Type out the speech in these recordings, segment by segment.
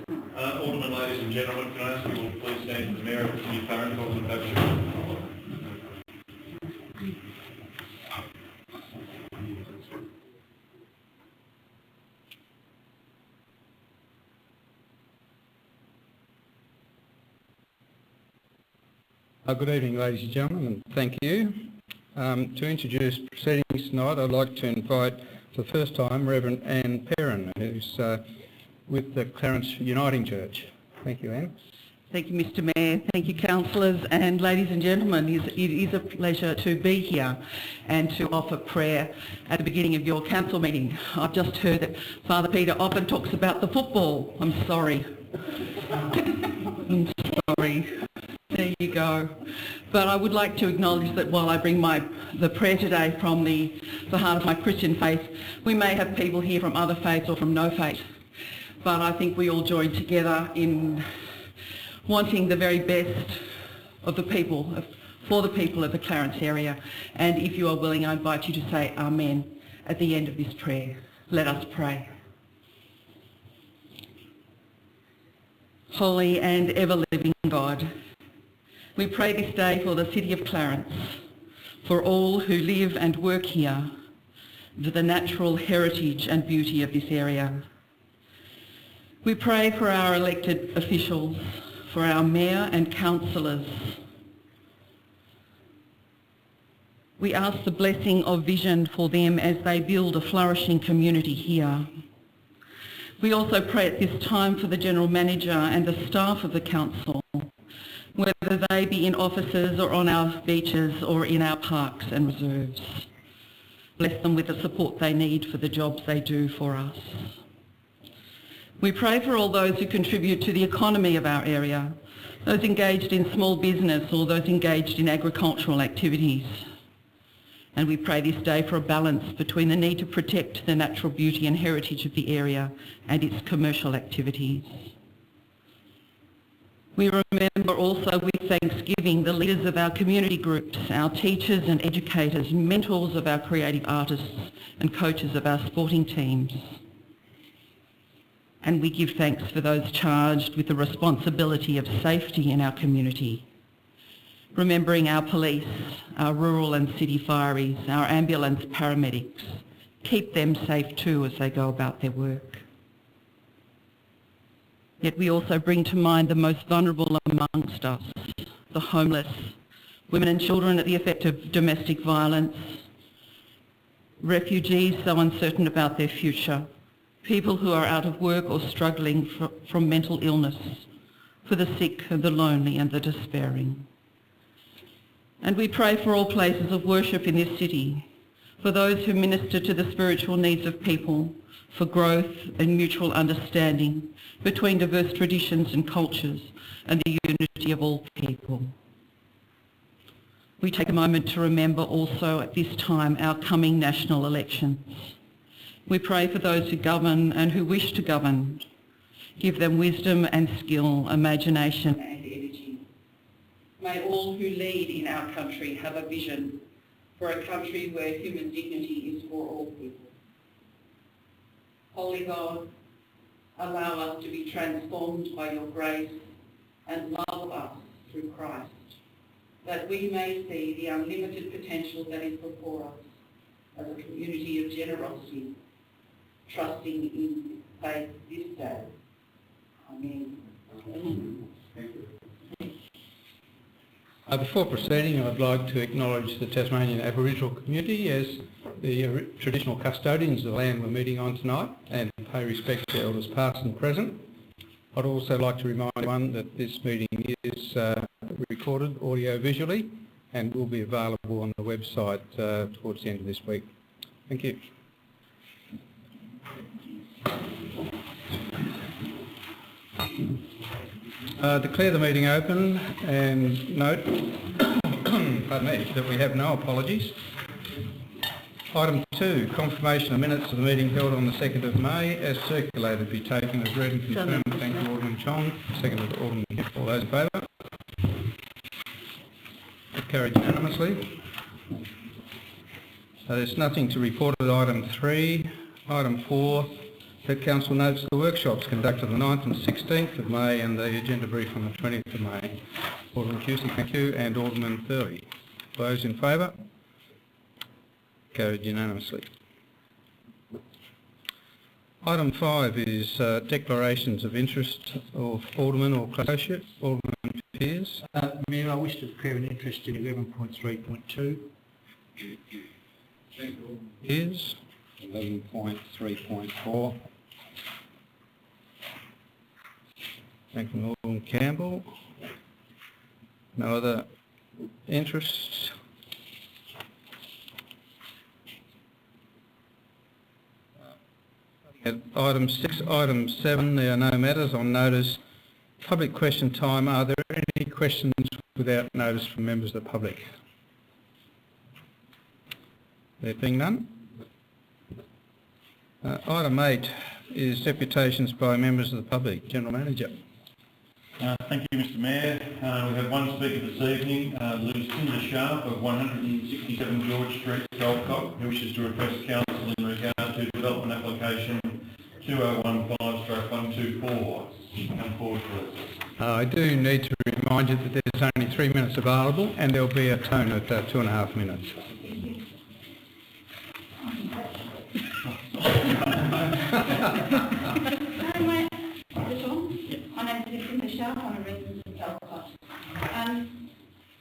Aldermen, ladies and gentlemen, can I ask you all to please stand for the Mayor of the City of Clarence, Alderman Babcock. Good evening, ladies and gentlemen, and thank you. To introduce proceedings tonight, I'd like to invite for the first time Reverend Anne Perrin, who's with the Clarence Uniting Church. Thank you, Anne. Thank you, Mr Mayor. Thank you, councillors, and ladies and gentlemen. It is a pleasure to be here and to offer prayer at the beginning of your council meeting. I've just heard that Father Peter often talks about the football. I'm sorry. I'm sorry. There you go. But I would like to acknowledge that while I bring the prayer today from the heart of my Christian faith, we may have people here from other faiths or from no faith. But I think we all join together in wanting the very best of the people, for the people of the Clarence area. And if you are willing, I invite you to say Amen at the end of this prayer. Let us pray. Holy and ever-living God, we pray this day for the city of Clarence, for all who live and work here, for the natural heritage and beauty of this area. We pray for our elected officials, for our mayor and councillors. We ask the blessing of vision for them as they build a flourishing community here. We also pray at this time for the General Manager and the staff of the council, whether they be in offices or on our beaches or in our parks and reserves. Bless them with the support they need for the jobs they do for us. We pray for all those who contribute to the economy of our area, those engaged in small business or those engaged in agricultural activities. And we pray this day for a balance between the need to protect the natural beauty and heritage of the area and its commercial activities. We remember also with thanksgiving the leaders of our community groups, our teachers and educators, mentors of our creative artists and coaches of our sporting teams. And we give thanks for those charged with the responsibility of safety in our community, remembering our police, our rural and city fireys, our ambulance paramedics. Keep them safe too as they go about their work. Yet we also bring to mind the most vulnerable amongst us, the homeless, women and children at the effect of domestic violence, refugees so uncertain about their future, people who are out of work or struggling from mental illness, for the sick and the lonely and the despairing. And we pray for all places of worship in this city, for those who minister to the spiritual needs of people, for growth and mutual understanding between diverse traditions and cultures and the unity of all people. We take a moment to remember also at this time our coming national elections. We pray for those who govern and who wish to govern. Give them wisdom and skill, imagination and energy. May all who lead in our country have a vision for a country where human dignity is for all people. Holy God, allow us to be transformed by your grace and love us through Christ, that we may see the unlimited potential that is before us as a community of generosity, trusting in faith this day. Amen. Amen. Before proceeding, I'd like to acknowledge the Tasmanian Aboriginal community as the traditional custodians of the land we're meeting on tonight and pay respect to elders past and present. I'd also like to remind everyone that this meeting is recorded audio-visually and will be available on the website towards the end of this week. Thank you. Declare the meeting open and note pardon me, that we have no apologies. Item 2, confirmation of minutes of the meeting held on the 2nd of May as circulated be taken as read and confirmed. Thank you, Alderman Chong. Seconded Alderman Hill. All those in favour? Carried unanimously. There's nothing to report at item 3. Item 4, that Council notes the workshops conducted on the 9th and 16th of May and the agenda brief on the 20th of May. Alderman Pusey, thank you, and Alderman Thurley. Those in favour? Carried unanimously. Item 5 is declarations of interest of Alderman or Associate. Alderman Pearce. Mayor, I wish to declare an interest in 11.3.2. Is 11.3.4. Thank you, Alderman Campbell. No other interests? At item 6, item 7, there are no matters on notice. Public question time. Are there any questions without notice from members of the public? There being none. Item 8 is deputations by members of the public. General Manager. Thank you, Mr Mayor. We have one speaker this evening, Lucinda Sharp of 167 George Street, Goldcock, who wishes to address Council in regard to development application 2015/124. Come forward, please. I do need to remind you that there's only 3 minutes available and there'll be a tone at 2.5 minutes. My name is Lucinda Sharp. I'm a resident of Goldcock.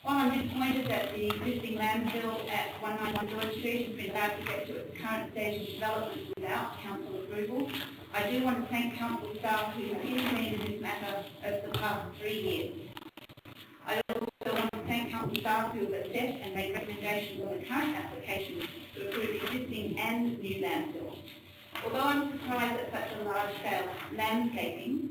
While I'm disappointed that the existing landfill at 191 George Street has been allowed to get to its current stage of development without council approval, I do want to thank council staff who have intervened in this matter over the past 3 years. I also want to thank council staff who have assessed and made recommendations on the current application to approve existing and new landfill. Although I'm surprised that such a large-scale landscaping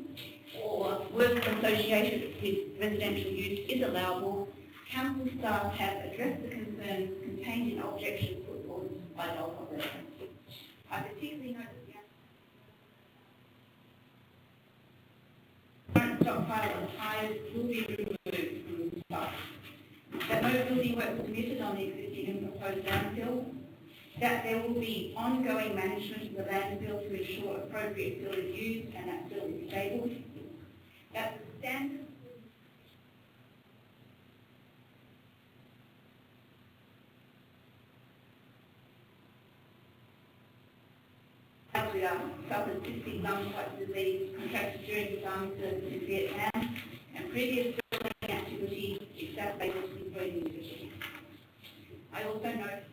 or work associated with residential use is allowable, council staff have addressed the concerns contained in objections put forward by the Goldcock residents. I particularly note that the current stockpile of tyres will be removed from the site, that no building work was permitted on the existing and proposed landfill, that there will be ongoing management of the landfill to ensure appropriate fill is used and that fill is stable, that the standards suffered cystic lung disease contracted during his army service in Vietnam, and previous building activity exacerbated his breathing difficulties. I also note that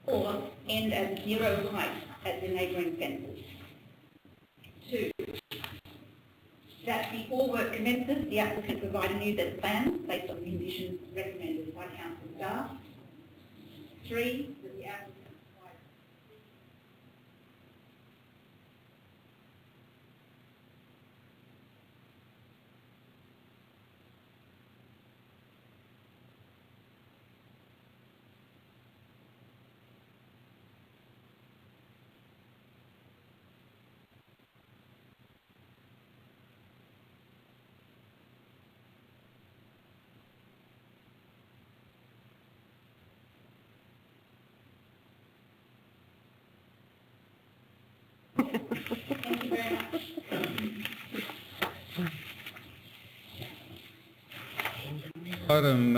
or end at 0 height at the neighbouring fences. 2, that before work commences, the applicant provide a new set of plans based on the conditions recommended by council staff. 3, that the applicant Thank you very much. Item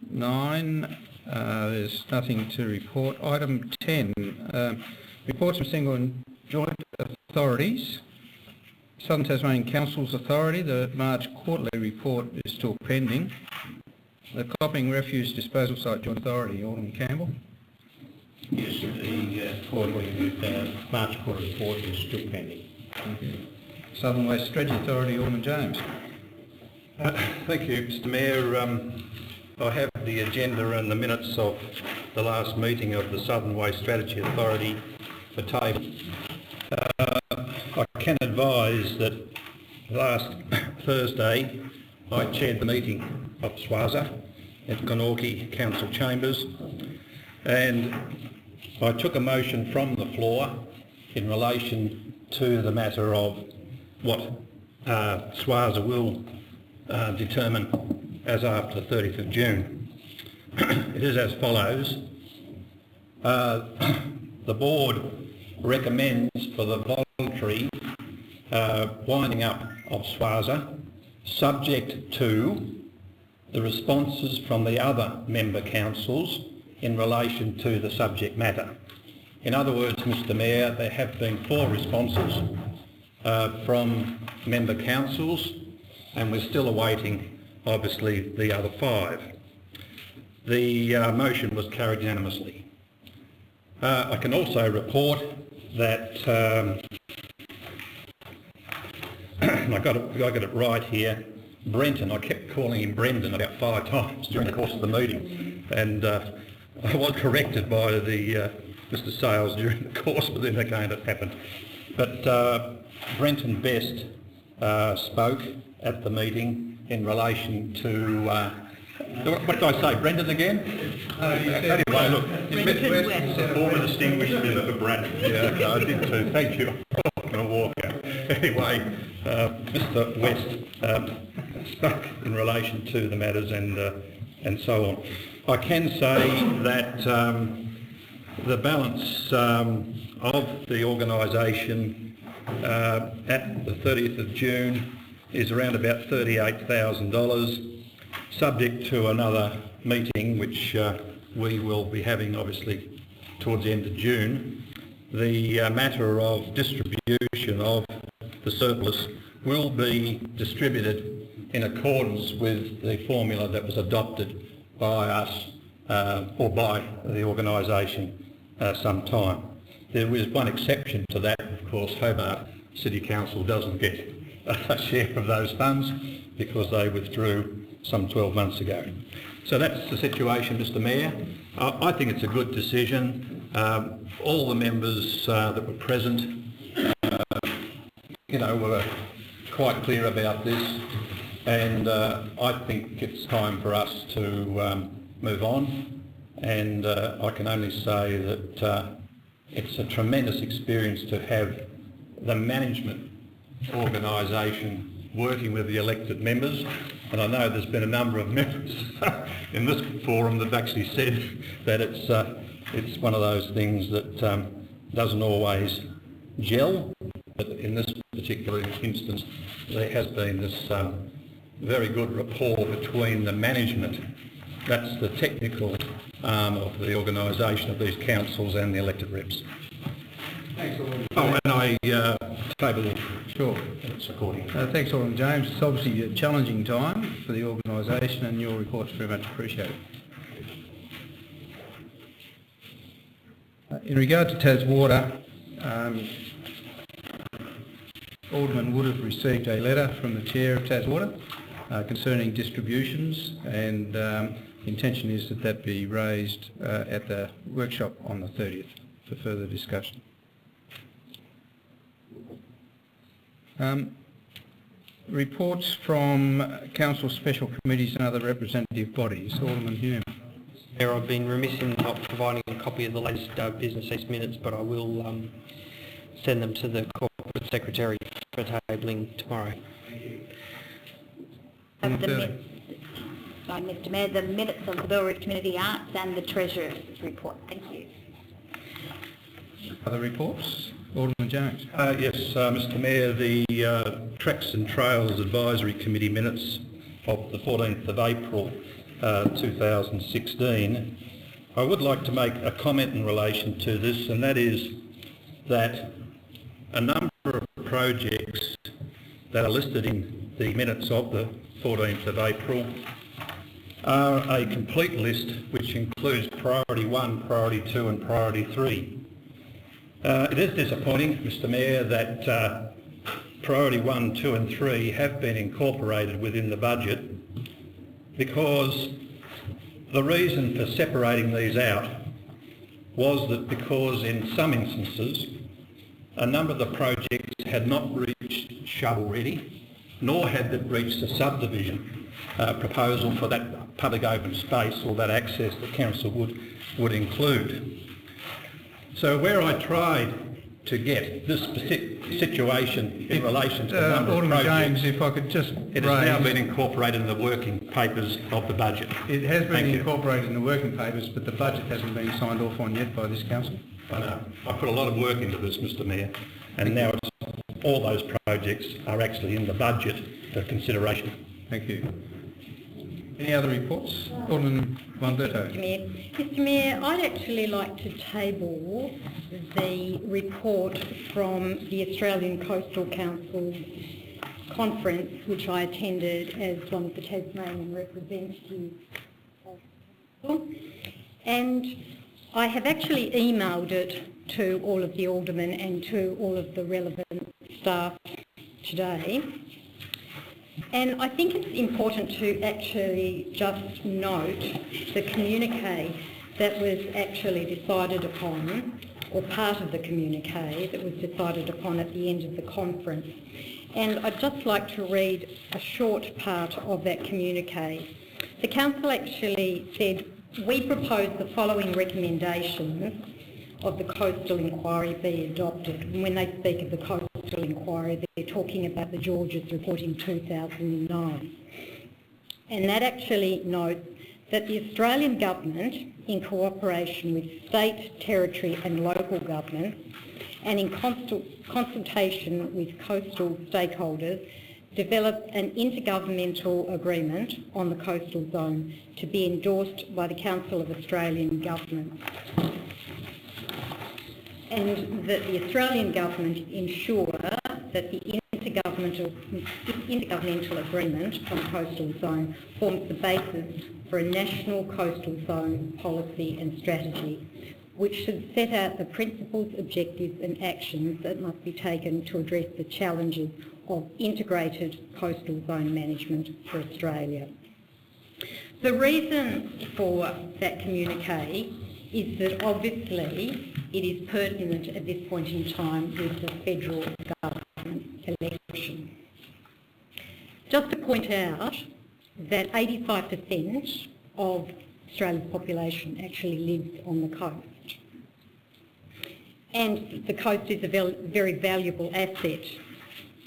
9, there's nothing to report. Item 10, reports from single and joint authorities. Southern Tasmanian Council's authority, the March quarterly report is still pending. The Copping Refuse Disposal Site Joint Authority, Alderman Campbell. Yes, the quarterly March quarter report is still pending. Southern Waste Strategy Authority, Alderman James. Thank you, Mr Mayor. I have the agenda and the minutes of the last meeting of the Southern Waste Strategy Authority for table. I can advise that last Thursday I chaired the meeting of SWASA at Glenorchy Council Chambers, and I took a motion from the floor in relation to the matter of what SWASA will determine as after the 30th of June. It is as follows. The board recommends for the voluntary winding up of SWASA, subject to the responses from the other member councils in relation to the subject matter. In other words, Mr Mayor, there have been 4 responses from member councils, and we're still awaiting, obviously, the other 5. The motion was carried unanimously. I can also report that I got it right here. Brenton, I kept calling him Brendan about 5 times during the course of the meeting, and I was corrected by the Mr Sales during the course, but then again it happened. But Brenton Best spoke at the meeting in relation to what did I say, Brendan again? Anyway, look, former distinguished member Brendan. Yeah, okay, I did too. Thank you. I'm going to walk out. Anyway, Mr West spoke in relation to the matters and so on. I can say that the balance of the organisation at the 30th of June is around about $38,000. Subject to another meeting, which we will be having obviously towards the end of June. The matter of distribution of the surplus will be distributed in accordance with the formula that was adopted by us or by the organisation some time. There is one exception to that, of course. Hobart City Council doesn't get a share of those funds because they withdrew some 12 months ago. So that's the situation, Mr Mayor. I think it's a good decision. All the members that were present, were quite clear about this, and I think it's time for us to move on. And I can only say that it's a tremendous experience to have the management organisation working with the elected members, and I know there's been a number of members in this forum that have actually said that it's one of those things that doesn't always gel, but in this particular instance there has been this very good rapport between the management, that's the technical arm of the organisation of these councils, and the elected reps. Thanks, Alderman. Oh, and I table Sure. it's according. Thanks, Alderman James. It's obviously a challenging time for the organisation, and your report's very much appreciated. In regard to Taswater, Alderman would have received a letter from the Chair of Taswater concerning distributions, and the intention is that that be raised at the workshop on the 30th for further discussion. Reports from Council special committees and other representative bodies. Alderman Hume. Mayor, I've been remiss in not providing a copy of the latest business East minutes, but I will send them to the Corporate Secretary for tabling tomorrow. Mr Mayor, the minutes of the Belridge Community Arts and the Treasurer's report. Thank you. Other reports? Alderman Jones. Yes, Mr Mayor, the Tracks and Trails Advisory Committee minutes of the 14th of April 2016, I would like to make a comment in relation to this, and that is that a number of projects that are listed in the minutes of the 14th of April are a complete list which includes Priority 1, Priority 2 and Priority 3. It is disappointing, Mr Mayor, that Priority 1, 2 and 3 have been incorporated within the budget, because the reason for separating these out was that because in some instances a number of the projects had not reached shovel ready, nor had it reached the subdivision proposal for that public open space, or that access the council would include. So where I tried to get this situation in relation to the number of Alderman projects, James, if I could just it has now been incorporated in the working papers of the budget. It has been Thank you. incorporated in the working papers, but the budget hasn't been signed off on yet by this council. I know. I put a lot of work into this, Mr Mayor, and now all those projects are actually in the budget for consideration. Thank you. Any other reports? Alderman Monberto. Mr Mayor, I'd actually like to table the report from the Australian Coastal Council conference, which I attended as one of the Tasmanian representatives. And I have actually emailed it to all of the aldermen and to all of the relevant staff today. And I think it's important to actually just note the communique that was actually decided upon, or part of the communique that was decided upon at the end of the conference. And I'd just like to read a short part of that communique. The council actually said, "We propose the following recommendations of the coastal inquiry be adopted." And when they speak of the coastal inquiry, they're talking about the Georges report in 2009. And that actually notes that the Australian government, in cooperation with state, territory and local governments, and in consultation with coastal stakeholders, develop an intergovernmental agreement on the coastal zone to be endorsed by the Council of Australian Governments, and that the Australian government ensure that the intergovernmental agreement on the coastal zone forms the basis for a national coastal zone policy and strategy, which should set out the principles, objectives and actions that must be taken to address the challenges of integrated coastal zone management for Australia. The reason for that communique is that obviously it is pertinent at this point in time with the federal government election. Just to point out that 85% of Australia's population actually lives on the coast. And the coast is a very valuable asset,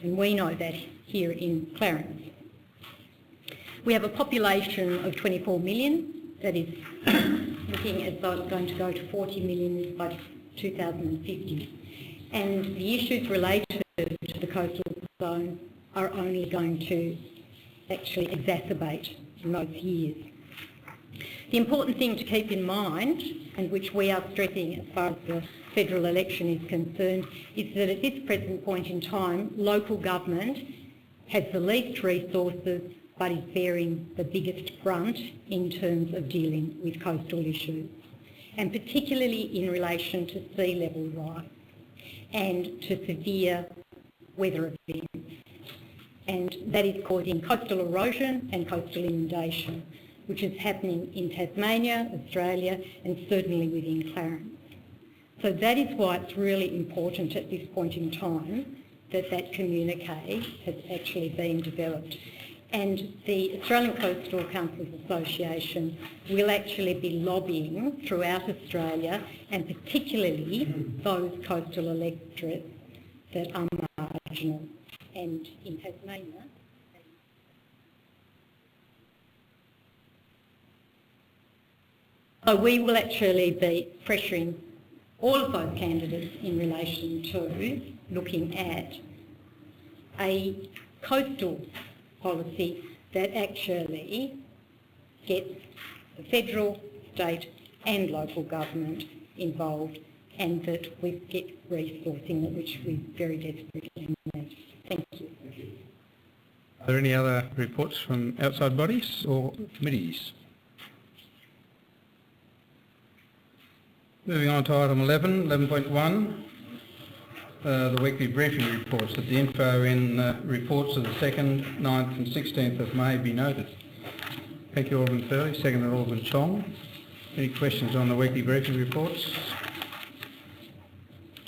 and we know that here in Clarence. We have a population of 24 million that is looking as though it's going to go to 40 million by 2050. And the issues related to the coastal zone are only going to actually exacerbate in those years. The important thing to keep in mind, and which we are stressing as far as the federal election is concerned, is that at this present point in time, local government has the least resources but is bearing the biggest brunt in terms of dealing with coastal issues, and particularly in relation to sea level rise and to severe weather events. And that is causing coastal erosion and coastal inundation, which is happening in Tasmania, Australia, and certainly within Clarence. So that is why it's really important at this point in time that that communique has actually been developed. And the Australian Coastal Councils Association will actually be lobbying throughout Australia, and particularly those coastal electorates that are marginal. And in Tasmania, so we will actually be pressuring all of those candidates in relation to looking at a coastal policy that actually gets the federal, state and local government involved, and that we get resourcing, which we very desperately need. Thank you. Are there any other reports from outside bodies or committees? Moving on to item 11.1, the weekly briefing reports. That the info in reports of the 2nd, 9th and 16th of May be noted. Thank you, Alderman Fairley. Seconded Alderman Chong. Any questions on the weekly briefing reports?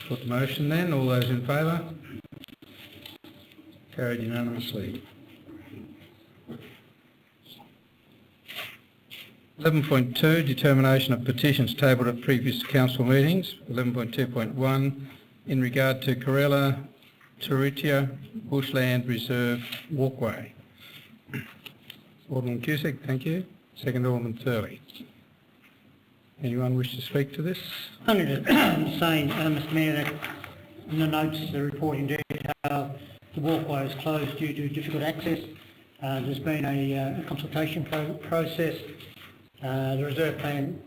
Put the motion then. All those in favour? Carried unanimously. 11.2, determination of petitions tabled at previous council meetings. 11.2.1, in regard to Corella Turitia Bushland Reserve Walkway. Alderman Cusack, thank you. Second, Alderman Thurley. Anyone wish to speak to this? Only to say, Mr Mayor, that in the notes of the report in detail, the walkway is closed due to difficult access. There's been a consultation process. The reserve plan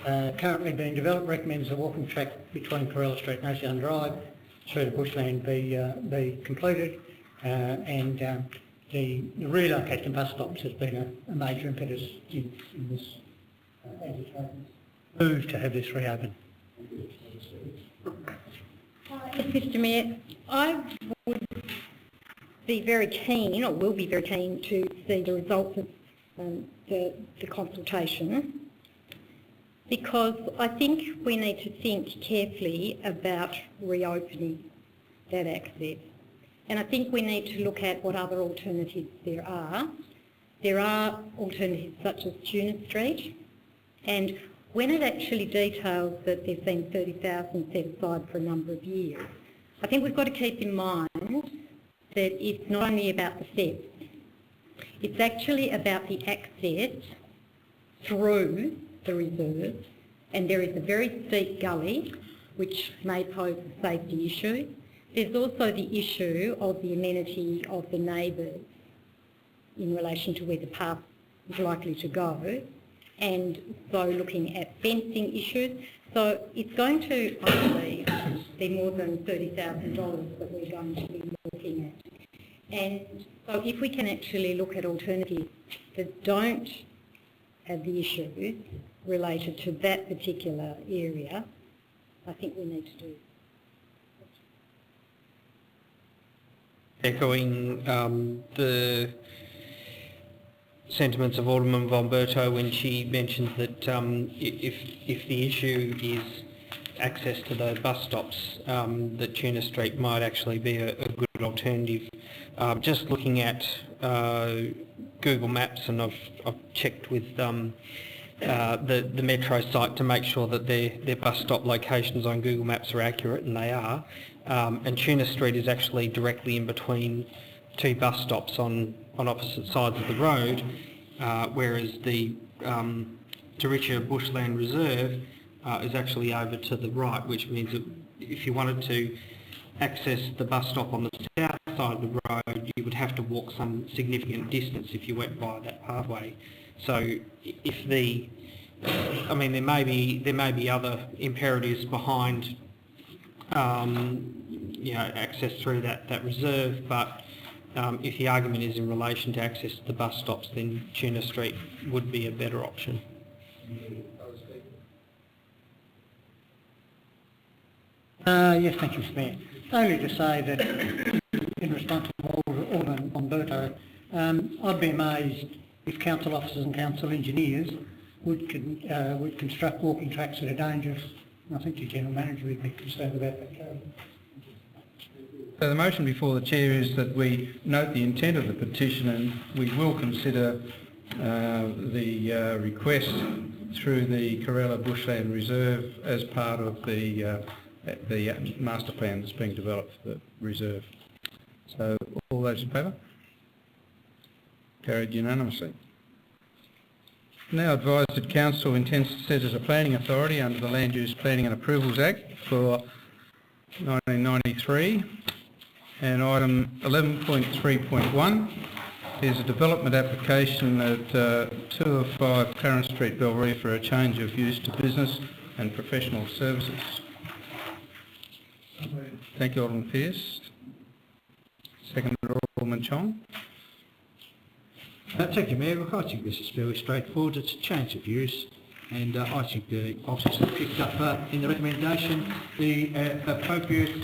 currently being developed recommends a walking track between Corella Street and Ocean Drive through the bushland be completed, and the relocation of bus stops has been a major impetus in this move to have this reopened. Yes, Mr Mayor, I would be very keen, or will be very keen, to see the results of the consultation, because I think we need to think carefully about reopening that access. And I think we need to look at what other alternatives there are. There are alternatives such as Tuna Street, and when it actually details that there's been 30,000 set aside for a number of years, I think we've got to keep in mind that it's not only about the steps, it's actually about the access through the reserve, and there is a very steep gully which may pose a safety issue. There's also the issue of the amenity of the neighbours in relation to where the path is likely to go, and so looking at fencing issues. So it's going to, I believe, be more than $30,000 that we're going to be looking at. And so if we can actually look at alternatives that don't have the issues related to that particular area, I think we need to do. Echoing the sentiments of Alderman von Berto when she mentioned that if the issue is access to the bus stops, that Tuna Street might actually be a good alternative. Just looking at Google Maps, and I've checked with the Metro site to make sure that their bus stop locations on Google Maps are accurate, and they are. And Tuna Street is actually directly in between two bus stops on opposite sides of the road, whereas the Turitia Bushland Reserve is actually over to the right, which means that if you wanted to access the bus stop on the south side of the road, you would have to walk some significant distance if you went by that pathway. So if there may be other imperatives behind access through that reserve, but if the argument is in relation to access to the bus stops, then Tuna Street would be a better option. Yes, thank you, Mr Mayor. Only to say that in response to Alderman von Berto, I'd be amazed if council officers and council engineers would construct walking tracks that are dangerous. I think the General Manager would be concerned about that. So the motion before the Chair is that we note the intent of the petition, and we will consider the request through the Corella Bushland Reserve as part of the master plan that's being developed for the reserve. So all those in favour? Carried unanimously. Now advised that Council intends to set as a planning authority under the Land Use Planning and Approvals Act for 1993, and item 11.3.1 is a development application at 205 Clarence Street, Belria, for a change of use to business and professional services. Thank you, Alderman Pearce. Second, Alderman Chong. Thank you, Mayor. I think this is very straightforward. It's a change of use, and I think the officers have picked up in the recommendation the appropriate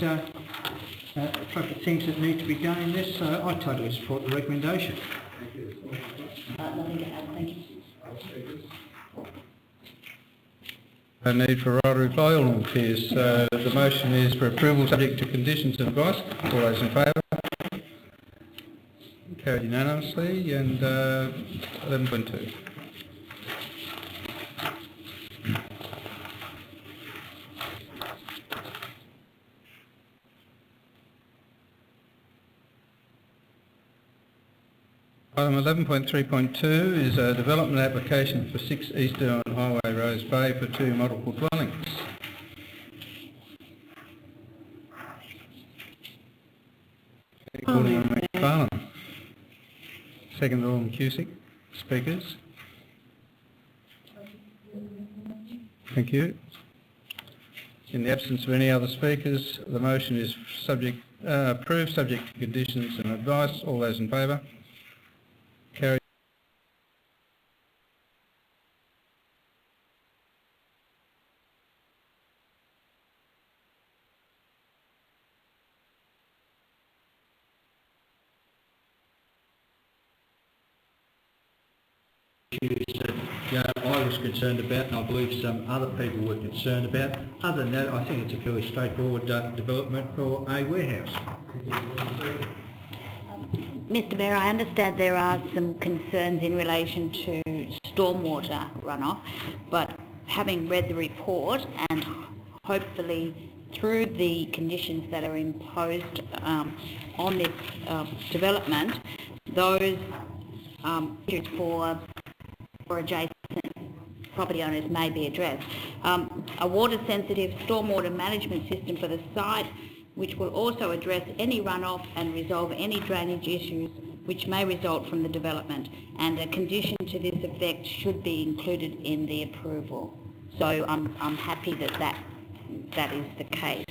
things that need to be done in this, so I totally support the recommendation. Nothing to add, thank you. No need for a right reply, Alderman Pearce. The motion is for approval subject to conditions and advice. All those in favour? Carried unanimously. And 11.2. Item 11.3.2 is a development application for 6 Eastern Highway Rose Bay for 2 multiple dwellings. Alderman McFarlane. Second, Alderman Cusick. Speakers? Thank you. In the absence of any other speakers, the motion is approved subject to conditions and advice. All those in favour? Carried. Issues that I was concerned about, and I believe some other people were concerned about. Other than that, I think it's a fairly straightforward development for a warehouse. Mr Mayor, I understand there are some concerns in relation to stormwater runoff, but having read the report and hopefully through the conditions that are imposed on this development, those issues for adjacent property owners may be addressed. A water-sensitive stormwater management system for the site, which will also address any runoff and resolve any drainage issues which may result from the development, and a condition to this effect should be included in the approval. So I'm happy that is the case.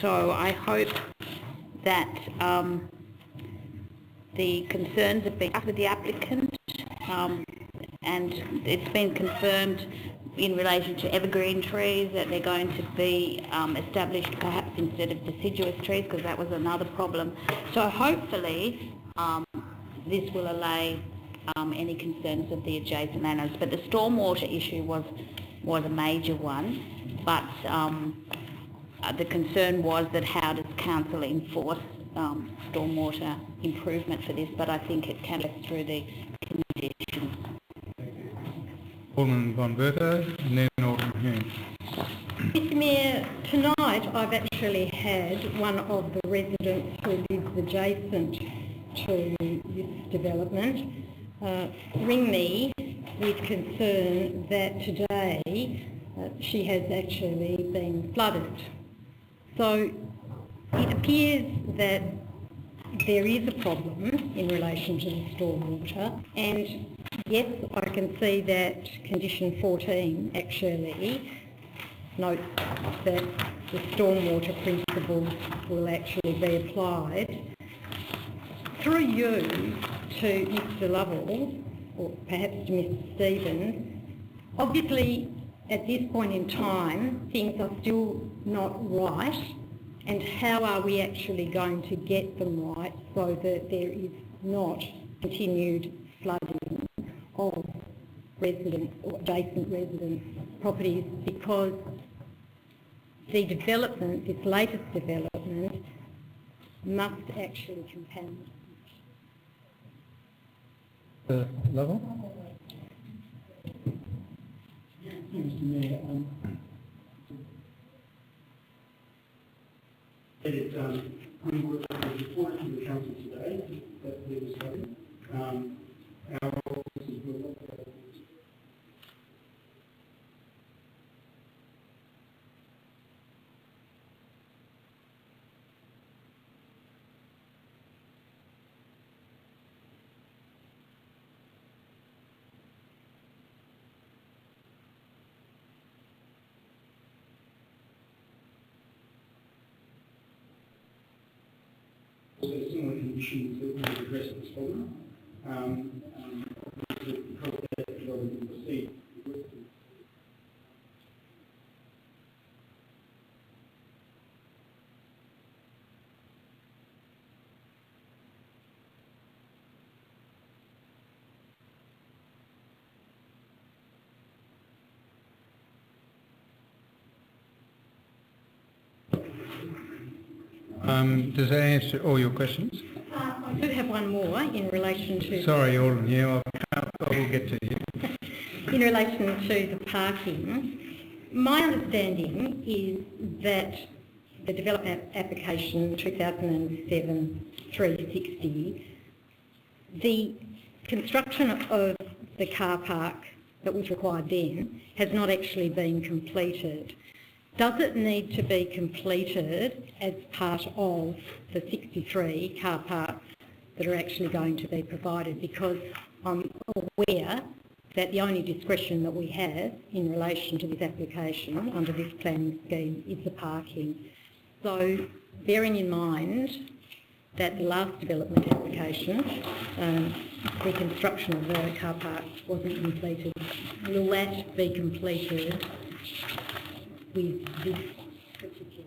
So I hope that the concerns have been asked with the applicant, and it's been confirmed in relation to evergreen trees that they're going to be established perhaps instead of deciduous trees, because that was another problem. So hopefully this will allay any concerns of the adjacent landowners. But the stormwater issue was a major one, but the concern was that how does council enforce stormwater improvement for this, but I think it can get through the conditions. Alderman von Bertho and then Alderman Hume. Mr Mayor, tonight I've actually had one of the residents who lives adjacent to this development ring me with concern that today she has actually been flooded. So it appears that there is a problem in relation to the stormwater, and yes, I can see that condition 14 actually notes that the stormwater principles will actually be applied. Through you to Mr Lovell, or perhaps to Mr Stevens, obviously at this point in time things are still not right, and how are we actually going to get them right so that there is not continued flooding of residents or adjacent residents' properties, because the development, this latest development, must actually contaminate. Lovell? Mr Mayor, we were reported to the council today that there was flooding. Our officers were similar conditions that we addressed this problem. Because that development proceed. Does that answer all your questions? I do have one more in relation to... Sorry, Alderman Hume, I will get to you. In relation to the parking, my understanding is that the development application 2007-360 The construction of the car park that was required then has not actually been completed. Does it need to be completed as part of the 63 car parks that are actually going to be provided? Because I'm aware that the only discretion that we have in relation to this application under this planning scheme is the parking. So, bearing in mind that the last development application, the construction of the car parks wasn't completed, will that be completed with this particular?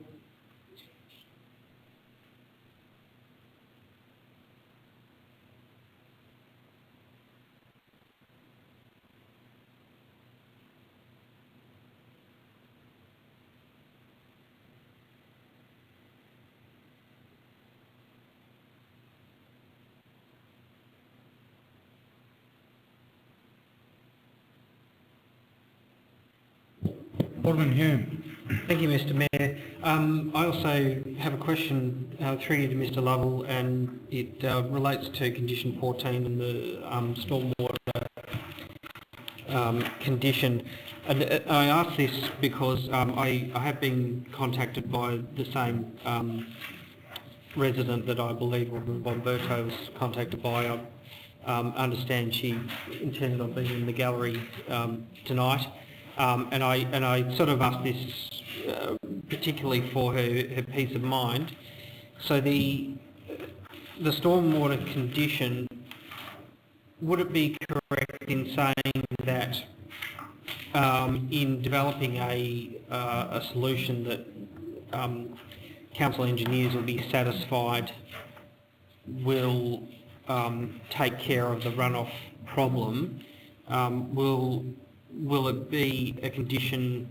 Alderman Hume. Thank you, Mr Mayor. I also have a question through you to Mr Lovell, and it relates to condition 14 and the stormwater condition. And I ask this because I have been contacted by the same resident that I believe Alderman Bomberto was contacted by. I understand she intended on being in the gallery tonight. And I sort of asked this particularly for her peace of mind. So the stormwater condition, would it be correct in saying that in developing a solution that council engineers will be satisfied will take care of the runoff problem, will it be a condition,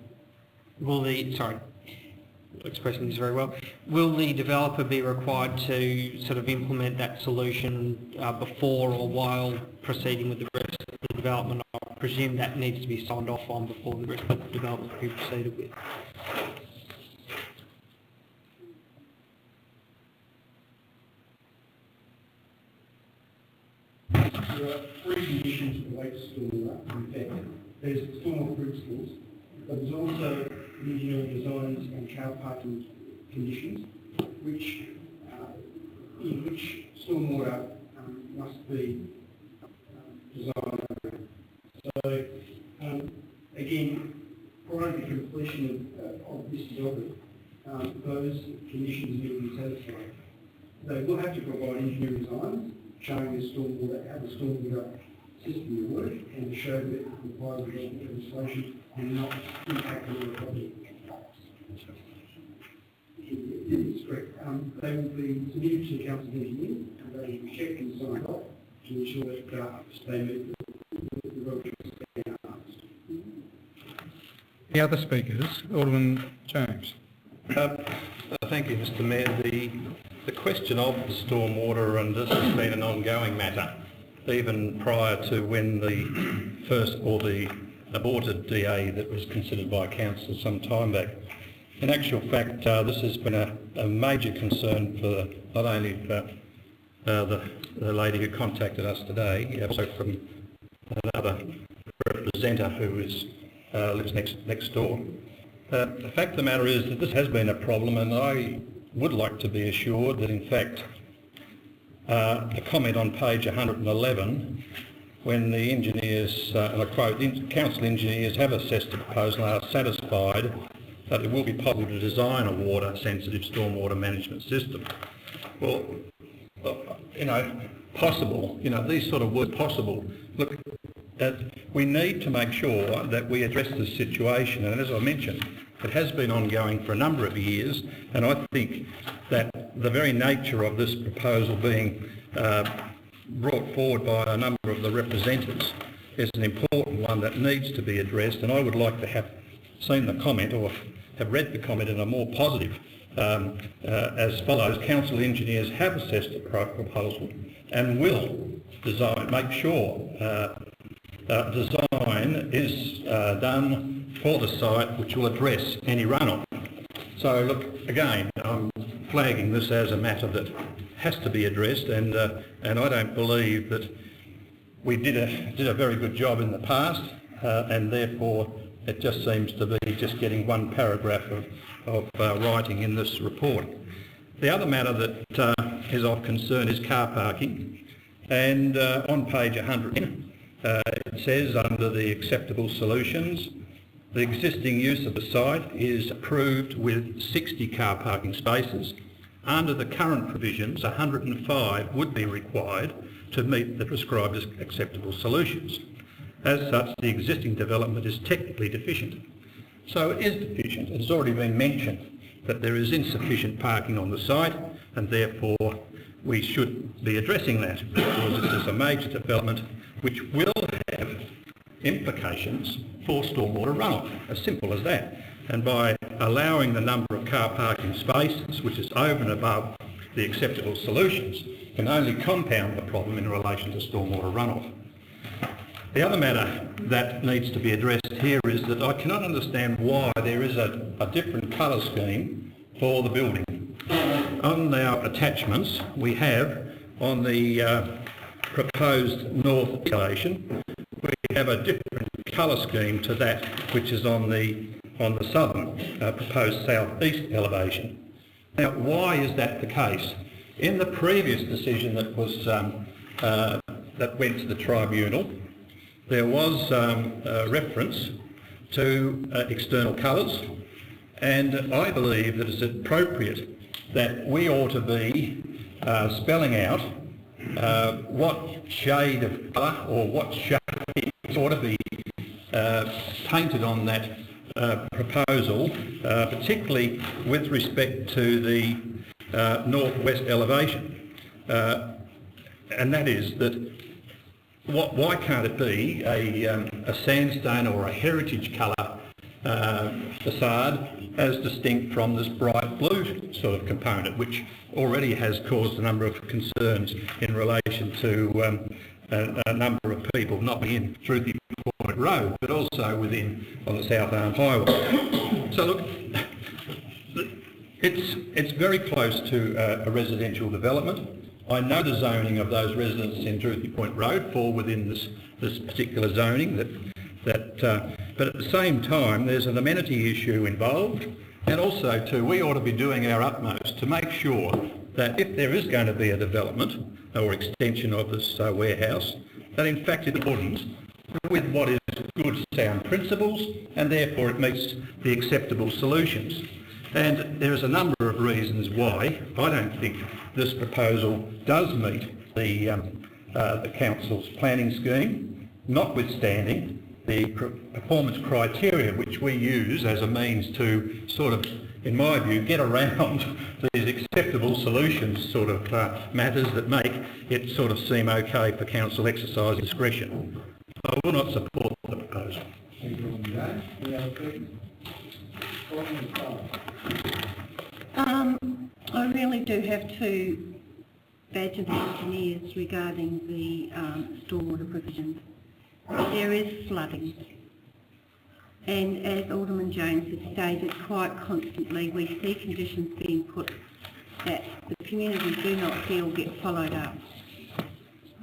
expressing this very well, will the developer be required to sort of implement that solution before or while proceeding with the rest of the development? I presume that needs to be signed off on before the rest of the development can be proceeded with. There are three conditions that relate to stormwater. In fact, there's stormwater principles, but there's also engineering designs and car parking conditions, in which stormwater must be designed. So, again, prior to the completion of this development, those conditions need to be satisfied. They will have to provide engineering designs showing the stormwater, how the stormwater system will work, and to show that it complies with the legislation and not impact on the property. It is correct. They will be submitted to the council engineer, and they will be checked and signed off to ensure that they meet the relevant standards. The other speakers, Alderman James. Thank you, Mr Mayor. The question of the stormwater, and this has been an ongoing matter, even prior to when the first or the aborted DA that was considered by council some time back. In actual fact, this has been a major concern for not only the lady who contacted us today, also from another representative who lives next door. The fact of the matter is that this has been a problem, and I would like to be assured that in fact the comment on page 111, when the engineers, and I quote, council engineers have assessed the proposal and are satisfied that it will be possible to design a water-sensitive stormwater management system. Well, possible, these sort of words, possible. Look, we need to make sure that we address this situation, and as I mentioned, it has been ongoing for a number of years, and I think that the very nature of this proposal being brought forward by a number of the representatives is an important one that needs to be addressed, and I would like to have seen the comment or have read the comment in a more positive as follows. Council engineers have assessed the proposal and will make sure design is done for the site which will address any runoff. So look, again, I'm flagging this as a matter that has to be addressed, and I don't believe that we did a very good job in the past, and therefore it just seems to be just getting one paragraph of writing in this report. The other matter that is of concern is car parking, and on page 100 it says under the acceptable solutions, the existing use of the site is approved with 60 car parking spaces. Under the current provisions, 105 would be required to meet the prescribed acceptable solutions. As such, the existing development is technically deficient. So it is deficient. It has already been mentioned that there is insufficient parking on the site, and therefore we should be addressing that, because this is a major development which will have implications for stormwater runoff, as simple as that. And by allowing the number of car parking spaces, which is over and above the acceptable solutions, can only compound the problem in relation to stormwater runoff. The other matter that needs to be addressed here is that I cannot understand why there is a different colour scheme for the building. On our attachments, we have on the proposed north elevation, we have a different colour scheme to that which is on the southern proposed southeast elevation. Now, why is that the case? In the previous decision that was that went to the tribunal, there was a reference to external colours, and I believe that it's appropriate that we ought to be spelling out what shade of colour or what shade ought to be painted on that proposal, particularly with respect to the northwest elevation. And that is that why can't it be a sandstone or a heritage colour facade as distinct from this bright blue sort of component, which already has caused a number of concerns in relation to a number of people not within through the Point Road, but also within on the South Arm Highway. So look, it's very close to a residential development. I know the zoning of those residents in Drury Point Road fall within this particular zoning, but at the same time there's an amenity issue involved, and also too we ought to be doing our utmost to make sure that if there is going to be a development or extension of this warehouse, that in fact it accordance with what is good sound principles, and therefore it meets the acceptable solutions. And there is a number of reasons why I don't think this proposal does meet the council's planning scheme, notwithstanding the performance criteria which we use as a means to sort of, in my view, get around these acceptable solutions sort of matters that make it sort of seem okay for council exercise discretion. I will not support the proposal. I really do have to badger the engineers regarding the stormwater provisions. There is flooding, and as Alderman James has stated quite constantly, we see conditions being put that the community do not feel get followed up.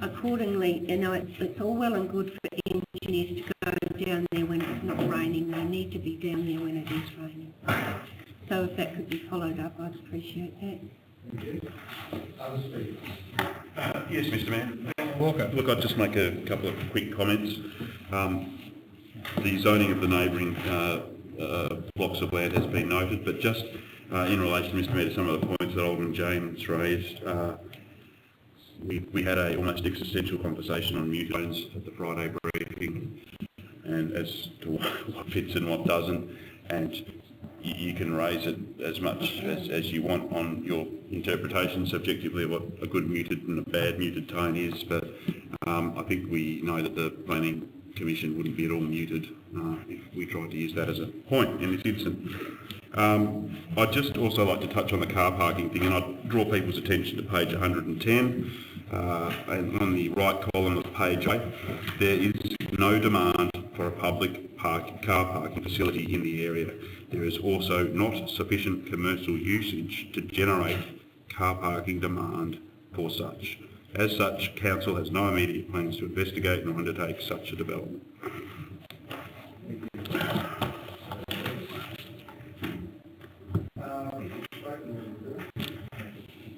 Accordingly, you know, it's all well and good for engineers to go down there when it's not raining. They need to be down there when it is raining. So if that could be followed up, I'd appreciate that. Thank you. Other speakers? Yes, Mr Mayor. Walker. Look, I'd just make a couple of quick comments. The zoning of the neighbouring blocks of land has been noted, but just in relation, Mr Mayor, to some of the points that Alderman James raised, we had a almost existential conversation on mute zones at the Friday briefing, and as to what fits and what doesn't, and you can raise it as much as you want on your interpretation subjectively of what a good muted and a bad muted tone is, but I think we know that the Planning Commission wouldn't be at all muted if we tried to use that as a point in this instance. I'd just also like to touch on the car parking thing, and I'd draw people's attention to page 110, and on the right column of page 8, there is no demand for a public car parking facility in the area. There is also not sufficient commercial usage to generate car parking demand for such. As such, Council has no immediate plans to investigate nor undertake such a development.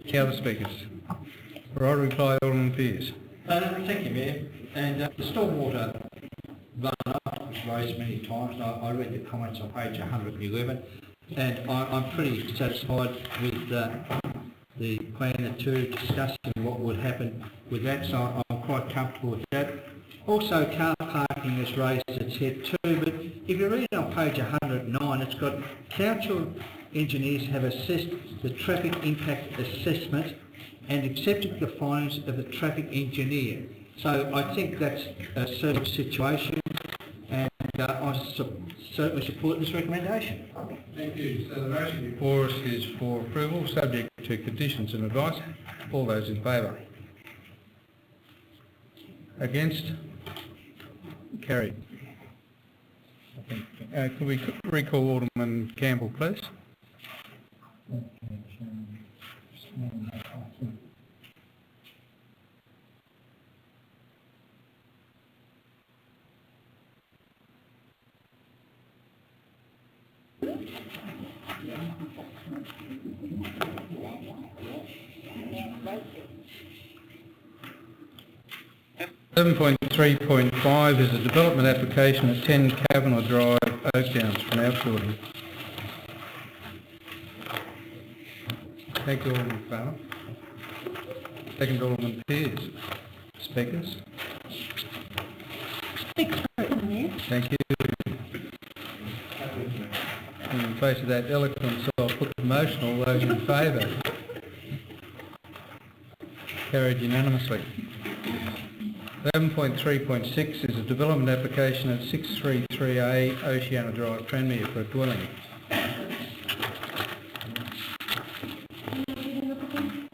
Any other speakers? Right, reply, Alderman Pearce. Thank you, Mayor. And the stormwater runoff was raised many times, and I read the comments on page 111, and I'm pretty satisfied with the planner too, discussing what would happen with that, so I'm quite comfortable with that. Also, car parking has raised its head too, but if you read on page 109, it's got council engineers have assessed the traffic impact assessment and accepted the findings of the traffic engineer. So I think that's a certain situation, and I certainly support this recommendation. Thank you. So the motion before us is for approval, subject to conditions and advice. All those in favour? Against? Carried. Could we recall Alderman Campbell, please? 11.3.5 is a development application at 10 Kavanagh Drive, Oakdowns, for an outbuilding. Thank you, Alderman Farmer. Second, Alderman Pearce. Speakers? Thank you. In face of that eloquence, I'll put the motion. All those in favour? Carried unanimously. 11.3.6 is a development application at 633A Oceana Drive, Tranmere, for a dwelling.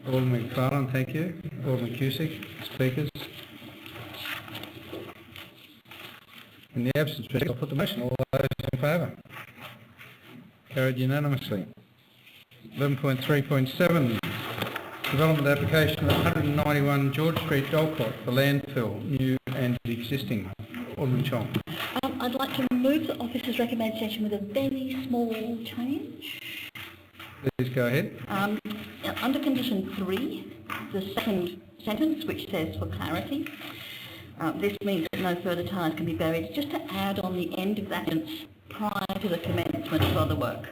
Alderman McFarlane, thank you. Alderman Cusick, speakers. In the absence of speakers, I'll put the motion. All those in favour? Carried unanimously. 11.3.7. Development application at 191 George Street, Dolcott, for landfill, new and existing. Alderman Chong. I'd like to move the officer's recommendation with a very small change. Please go ahead. Under condition 3, the second sentence, which says for clarity, this means that no further tyres can be buried, just to add on the end of that sentence prior to the commencement of other work.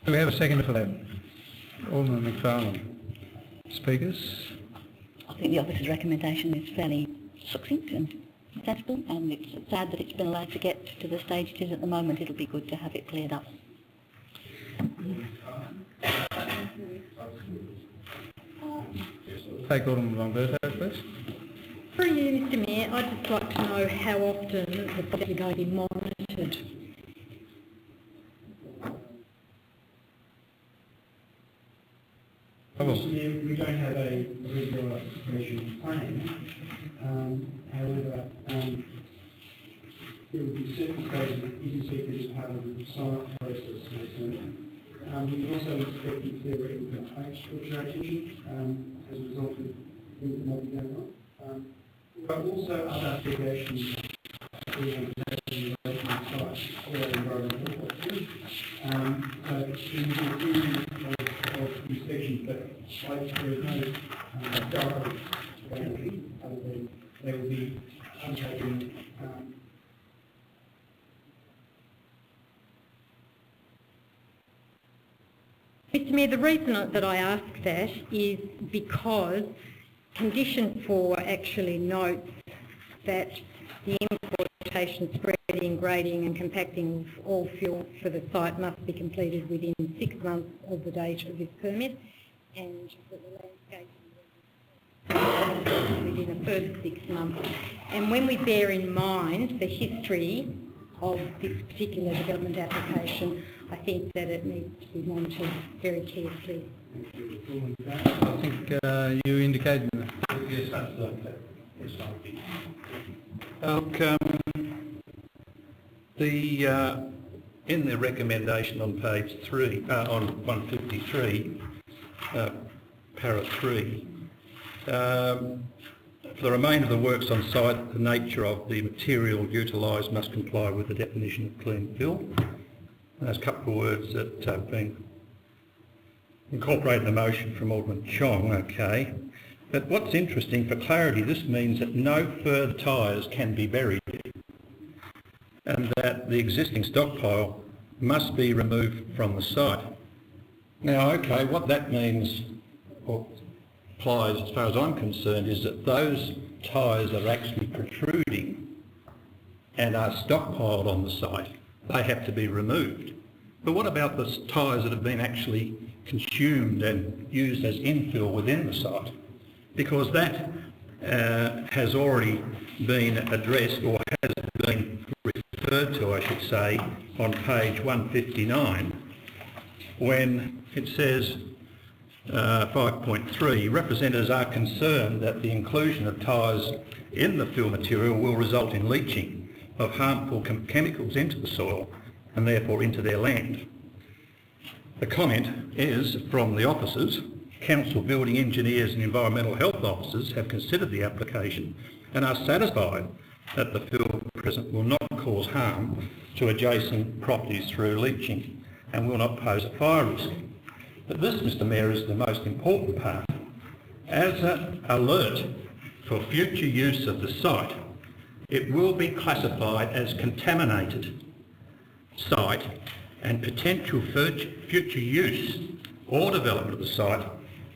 Do we have a second for that? Alderman McFarlane. Speakers? I think the officer's recommendation is fairly succinct and sensible, and it's sad that it's been allowed to get to the stage it is at the moment. It'll be good to have it cleared up. Take Alderman Longberto, please. Through you, Mr Mayor, I'd just like to know how often the bodies are going to be monitored. We don't have a regular operation plan. However, there will be certain stages that you can see as part of the sign-up process. We also expect if there were any complaints brought to our attention as a result of things that might be going on. But also other applications for the relation to sites or environmental policy. So in the review of inspections, but there is no direct boundary other than they will be undertaken Mr Mayor, the reason that I ask that is because condition 4 actually notes that the importation, spreading, grading and compacting of all fuel for the site must be completed within 6 months of the date of this permit, and that the landscaping within a further 6 months. And when we bear in mind the history of this particular development application, I think that it needs to be monitored very carefully. I think you indicated that. Yes, look, in the recommendation on page 3, on 153, para 3, For the remainder of the works on site, the nature of the material utilised must comply with the definition of clean fill. There's a couple of words that have been incorporated in the motion from Alderman Chong, okay. But what's interesting, for clarity, this means that no further tyres can be buried and that the existing stockpile must be removed from the site. Now, okay, what that means, or applies as far as I'm concerned, is that those tyres that are actually protruding and are stockpiled on the site, they have to be removed. But what about the tyres that have been actually consumed and used as infill within the site? Because that has already been addressed, or has been referred to, I should say, on page 159, when it says 5.3, representatives are concerned that the inclusion of tyres in the fill material will result in leaching of harmful chemicals into the soil and therefore into their land. The comment is from the officers. Council building engineers and environmental health officers have considered the application and are satisfied that the fill present will not cause harm to adjacent properties through leaching and will not pose a fire risk. But this, Mr Mayor, is the most important part. As an alert for future use of the site, it will be classified as contaminated site, and potential future use or development of the site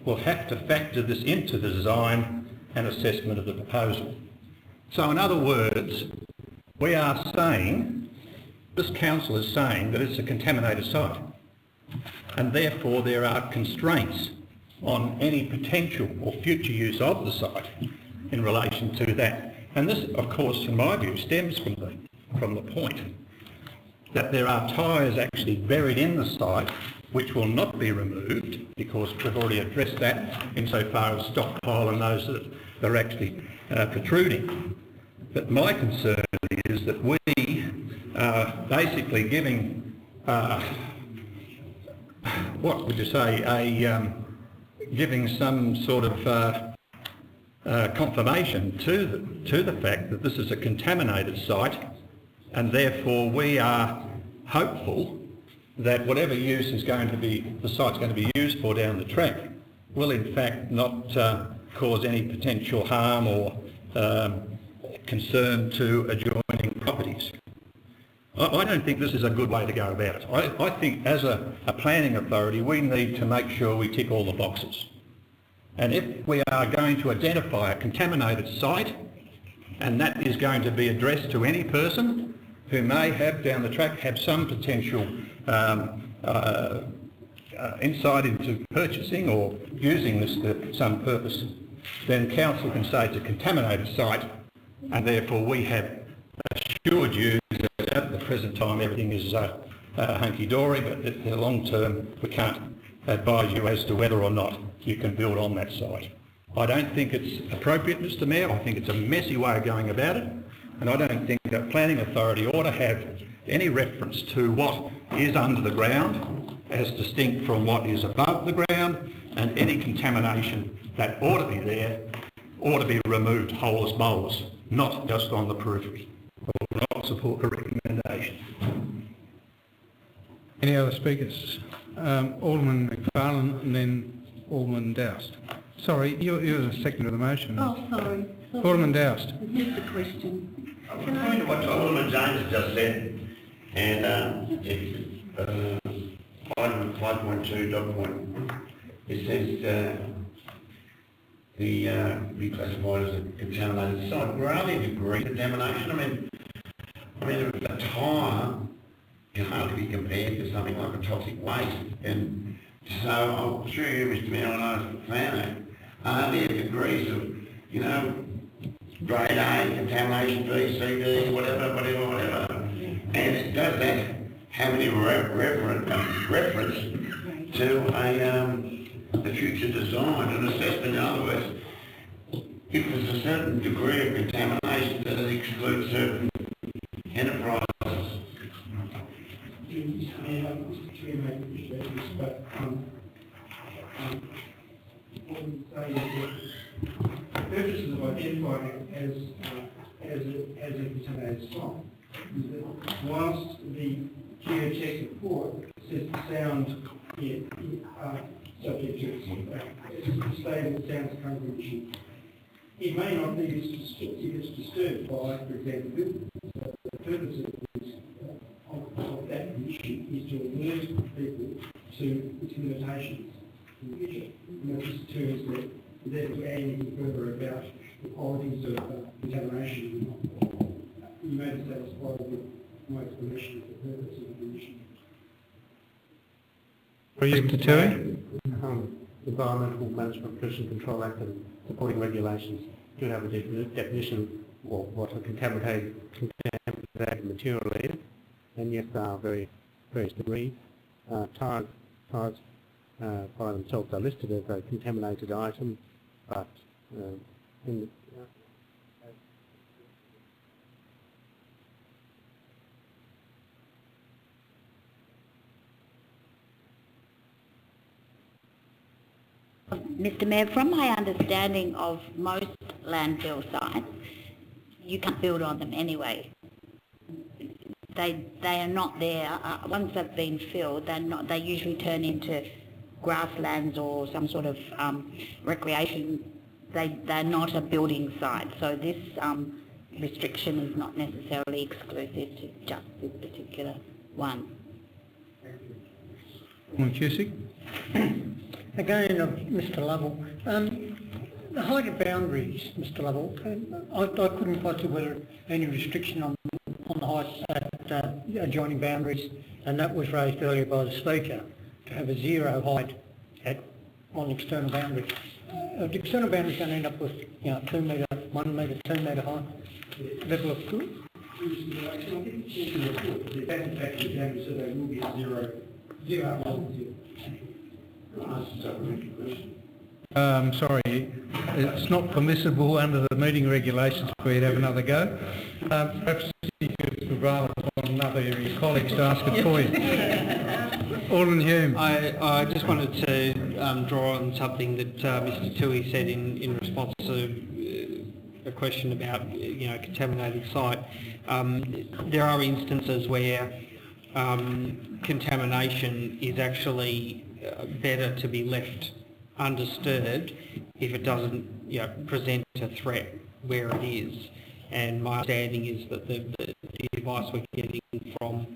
will have to factor this into the design and assessment of the proposal. So in other words, we are saying, this council is saying that it's a contaminated site, and therefore there are constraints on any potential or future use of the site in relation to that. And this, of course, in my view, stems from the point that there are tyres actually buried in the site which will not be removed, because we've already addressed that insofar as stockpile and those that are actually protruding. But my concern is that we are basically giving, what would you say, giving some sort of confirmation to the fact that this is a contaminated site, and therefore we are hopeful that whatever use is going to be, the site's going to be used for down the track, will in fact not cause any potential harm or concern to adjoining properties. I don't think this is a good way to go about it. I think as a planning authority we need to make sure we tick all the boxes. And if we are going to identify a contaminated site, and that is going to be addressed to any person who may have down the track have some potential insight into purchasing or using this for some purpose, then council can say it's a contaminated site, and therefore we have assured you that at the present time everything is hunky-dory, but in the long term we can't advise you as to whether or not you can build on that site. I don't think it's appropriate, Mr Mayor. I think it's a messy way of going about it, and I don't think that planning authority ought to have any reference to what is under the ground as distinct from what is above the ground, and any contamination that ought to be there ought to be removed whole as moles, not just on the periphery. I will not support the recommendation. Any other speakers? Alderman McFarlane and then Alderman Doust. Sorry, you're the second of the motion. Oh, sorry. Alderman Doust. Just a question. I was referring to what Alderman James has just said, and item 5.2.1, it says be classified as a contaminated site. Where are there degree contamination? I mean, a tyre can hardly be compared to something like a toxic waste, and so I'm sure you, Mr Mayor, and I as a planner, are there degrees of, you know, grade A, contamination B, C, D, whatever, and does that have any reference to the future design and assessment? In other words, if there's a certain degree of contamination, does it exclude certain enterprises? identified it as a contaminated site. Is that whilst the geotech report says the sound subject to stable sound coverage, it may not be disturbed by, for example, buildings. So the purpose of that condition is to alert people to its limitations in the future. And that just determines that without to add anything further about the qualities of contamination, you may be satisfied with my explanation of the purpose of the condition. Mr. Tui? Environmental Management Pollution Control Act and supporting regulations do have a definition of what a contaminated material is, and yes, there are various degrees. Tires by themselves are listed as a contaminated item, but in Mr. Mayor, from my understanding of most landfill sites, you can't build on them anyway. They are not there. Once they've been filled, they usually turn into grasslands or some sort of recreation. They're not a building site. So this restriction is not necessarily exclusive to just this particular one. Again, Mr. Lovell, the height of boundaries, Mr. Lovell, I couldn't quite see whether any restriction on the height at adjoining boundaries, and that was raised earlier by the speaker, to have a zero height on external boundaries. The external boundaries going to end up with, 2 metre, 1 metre, 2 metre height level of good. The patent factory boundary survey will be at zero. Sorry, it's not permissible under the meeting regulations for you to have another go. Perhaps you could prevail upon another of your colleagues to ask it for you. Alderman Hume. I just wanted to draw on something that Mr. Tui said in response to a question about contaminated site. There are instances where contamination is actually better to be left undisturbed if it doesn't present a threat where it is. And my understanding is that the advice we're getting from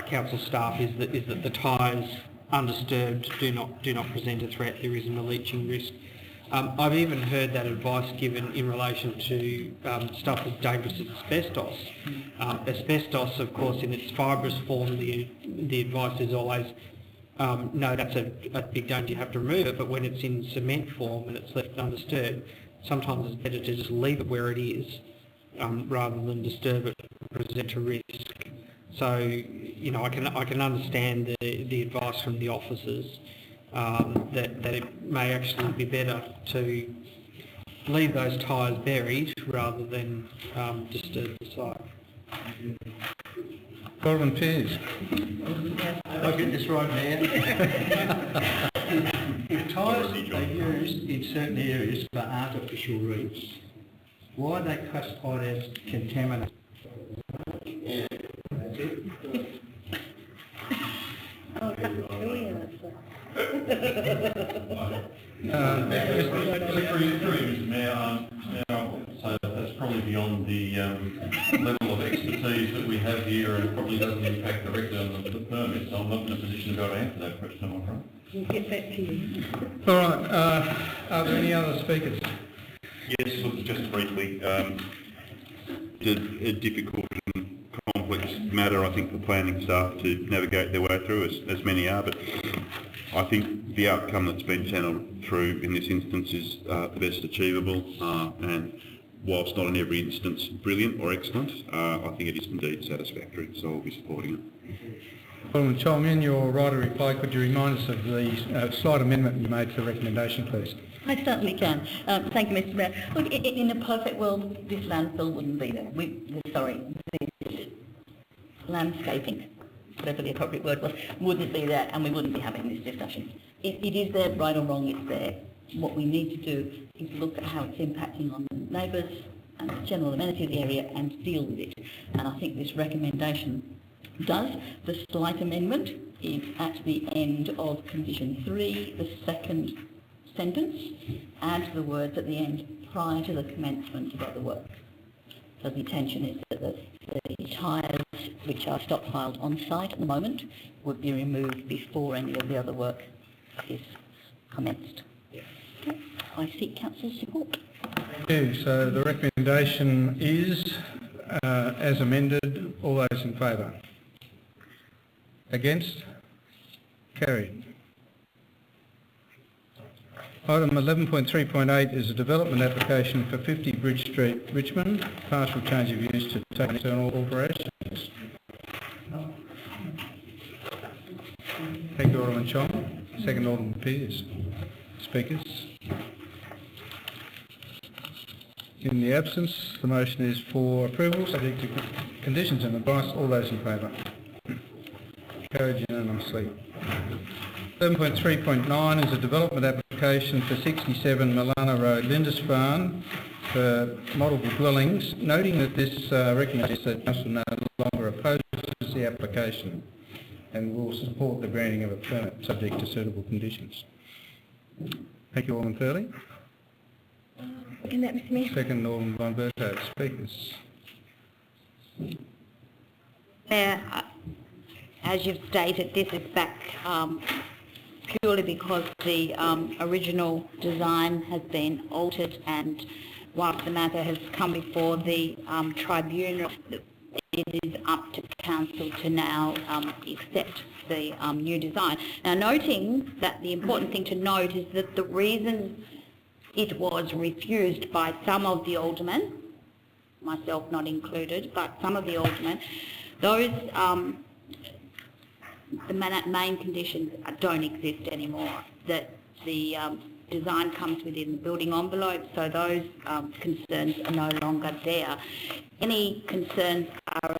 council staff is that the tyres undisturbed do not present a threat. There isn't a leaching risk. I've even heard that advice given in relation to stuff with dangerous asbestos. Asbestos, of course, in its fibrous form, the advice is always no, that's a big danger, you have to remove it, but when it's in cement form and it's left undisturbed, sometimes it's better to just leave it where it is rather than disturb it and present a risk. So, I can understand the advice from the officers that it may actually be better to leave those tyres buried rather than disturb the site. Alderman Pearce. I get this right, Mayor. If tyres are used in certain areas for artificial reefs, why are they classified as contaminated? That's it. Mr. Mayor, so that's probably beyond the level of expertise that we have here, and probably doesn't impact directly on the permit, so I'm not in a position to be able to answer that question, I'm afraid. We'll get back to you. All right, are there any other speakers? Yes, look, just briefly, a difficult and complex matter, I think, for planning staff to navigate their way through, as many are, but I think the outcome that's been channeled through in this instance is the best achievable, and whilst not in every instance brilliant or excellent, I think it is indeed satisfactory, so I'll be supporting it. Alderman Cholm, in your right of reply, could you remind us of the slight amendment you made to the recommendation, please? I certainly can. Thank you, Mr. Mayor. Look, in a perfect world, this landfill wouldn't be there. This landscaping, whatever the appropriate word was, wouldn't be there, and we wouldn't be having this discussion. It is there, right or wrong, it's there. What we need to do is look at how it's impacting on neighbours and the general amenity of the area and deal with it. And I think this recommendation does. The slight amendment is at the end of condition 3, the second sentence, add the words at the end prior to the commencement of other work. So the intention is that the tyres which are stockpiled on site at the moment would be removed before any of the other work is commenced. Okay. I seek council's support. Thank you. So the recommendation is as amended. All those in favour? Against? Carried. Item 11.3.8 is a development application for 50 Bridge Street, Richmond, partial change of use to take external alterations. Thank you, Alderman Chong. Second, Alderman Pearce. Speakers? In the absence, the motion is for approval, subject to conditions and advice. All those in favour? Carried unanimously. 11.3.9 is a development application for 67 Milana Road, Lindisfarne, for multiple dwellings, noting that this recognises that Council no longer opposes the application and will support the granting of a permit subject to suitable conditions. Thank you, Alderman Thurley. Second that, Mr Mayor. Second, Alderman von Berthoud. Speakers. As you've stated, this is back purely because the original design has been altered, and whilst the matter has come before the tribunal, it is up to council to now accept the new design. Now, noting that the important thing to note is that the reason it was refused by some of the aldermen, myself not included, but some of the aldermen, those the main conditions don't exist anymore. That the design comes within the building envelope, so those concerns are no longer there. Any concerns are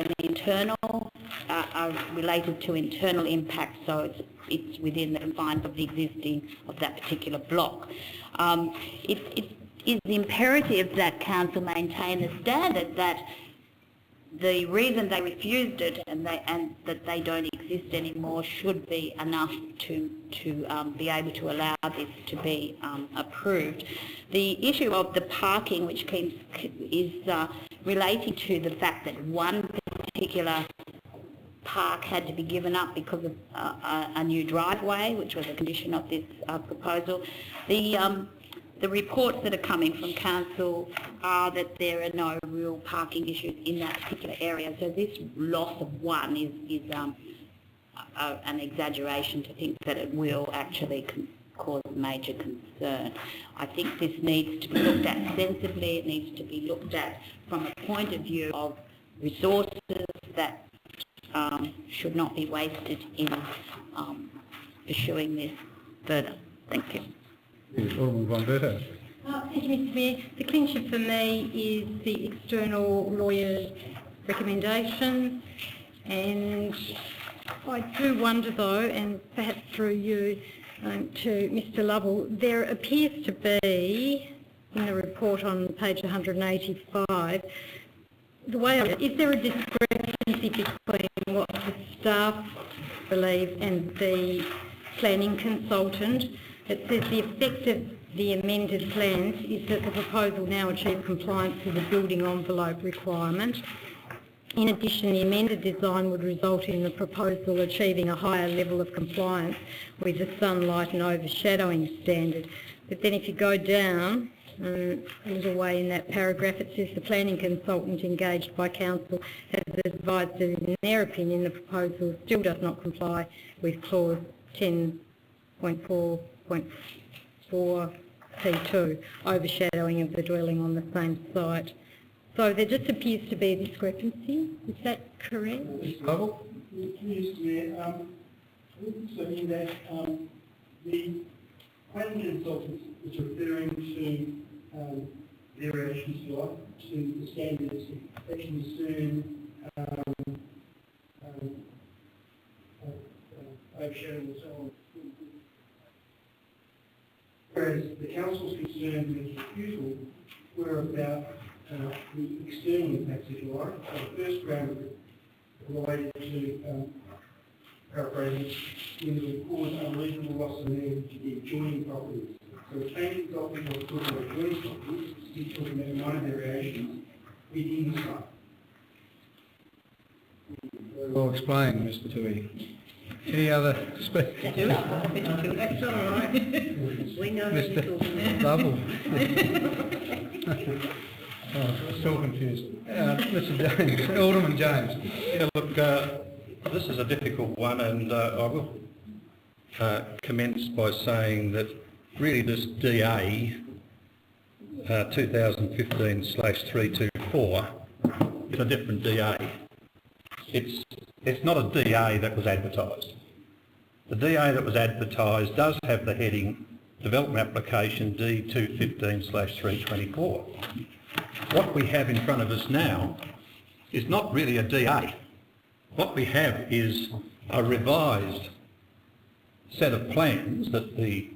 are related to internal impact, so it's within the confines of the existing of that particular block. It is imperative that council maintain the standard that the reason they refused it and that they don't exist anymore should be enough to be able to allow this to be approved. The issue of the parking, which is relating to the fact that one particular park had to be given up because of a new driveway, which was a condition of this proposal. The reports that are coming from council are that there are no real parking issues in that particular area. So this loss of one is an exaggeration to think that it will actually cause major concern. I think this needs to be looked at sensibly. It needs to be looked at from a point of view of resources that should not be wasted in pursuing this further. Thank you. Alderman von Berthoud. Thank you, Mr Mayor. The clincher for me is the external lawyer's recommendation, and I do wonder though, and perhaps through you to Mr Lovell, there appears to be, in the report on page 185, the way is there a discrepancy between what the staff believe and the planning consultant? It says the effect of the amended plans is that the proposal now achieves compliance with the building envelope requirement. In addition, the amended design would result in the proposal achieving a higher level of compliance with the sunlight and overshadowing standard. But then if you go down a little way in that paragraph, it says the planning consultant engaged by council has advised that in their opinion the proposal still does not comply with clause 10.4.4P2, overshadowing of the dwelling on the same site. So there just appears to be a discrepancy. Is that correct? Lovell? Yes, Mayor. So in that the planning consultant is referring to variations to the standards of protection soon, overshadowing and so on. Whereas the council's concerned with refusal were about the external impacts, if you like. So the first ground related to, paraphrasing, when there would cause unreasonable loss of land to the adjoining properties. So the planning document was talking about adjoining properties, he's talking about minor variations within the site. Well explained, Mr. Tui. Any other speakers? That's all right. We know what you're talking about. Lovell. Oh, still confused. Mr. James, Alderman James. Yeah, look, this is a difficult one, and I will commence by saying that really this DA 2015/324 is a different DA. It's not a DA that was advertised. The DA that was advertised does have the heading Development Application D215/324. What we have in front of us now is not really a DA. What we have is a revised set of plans that the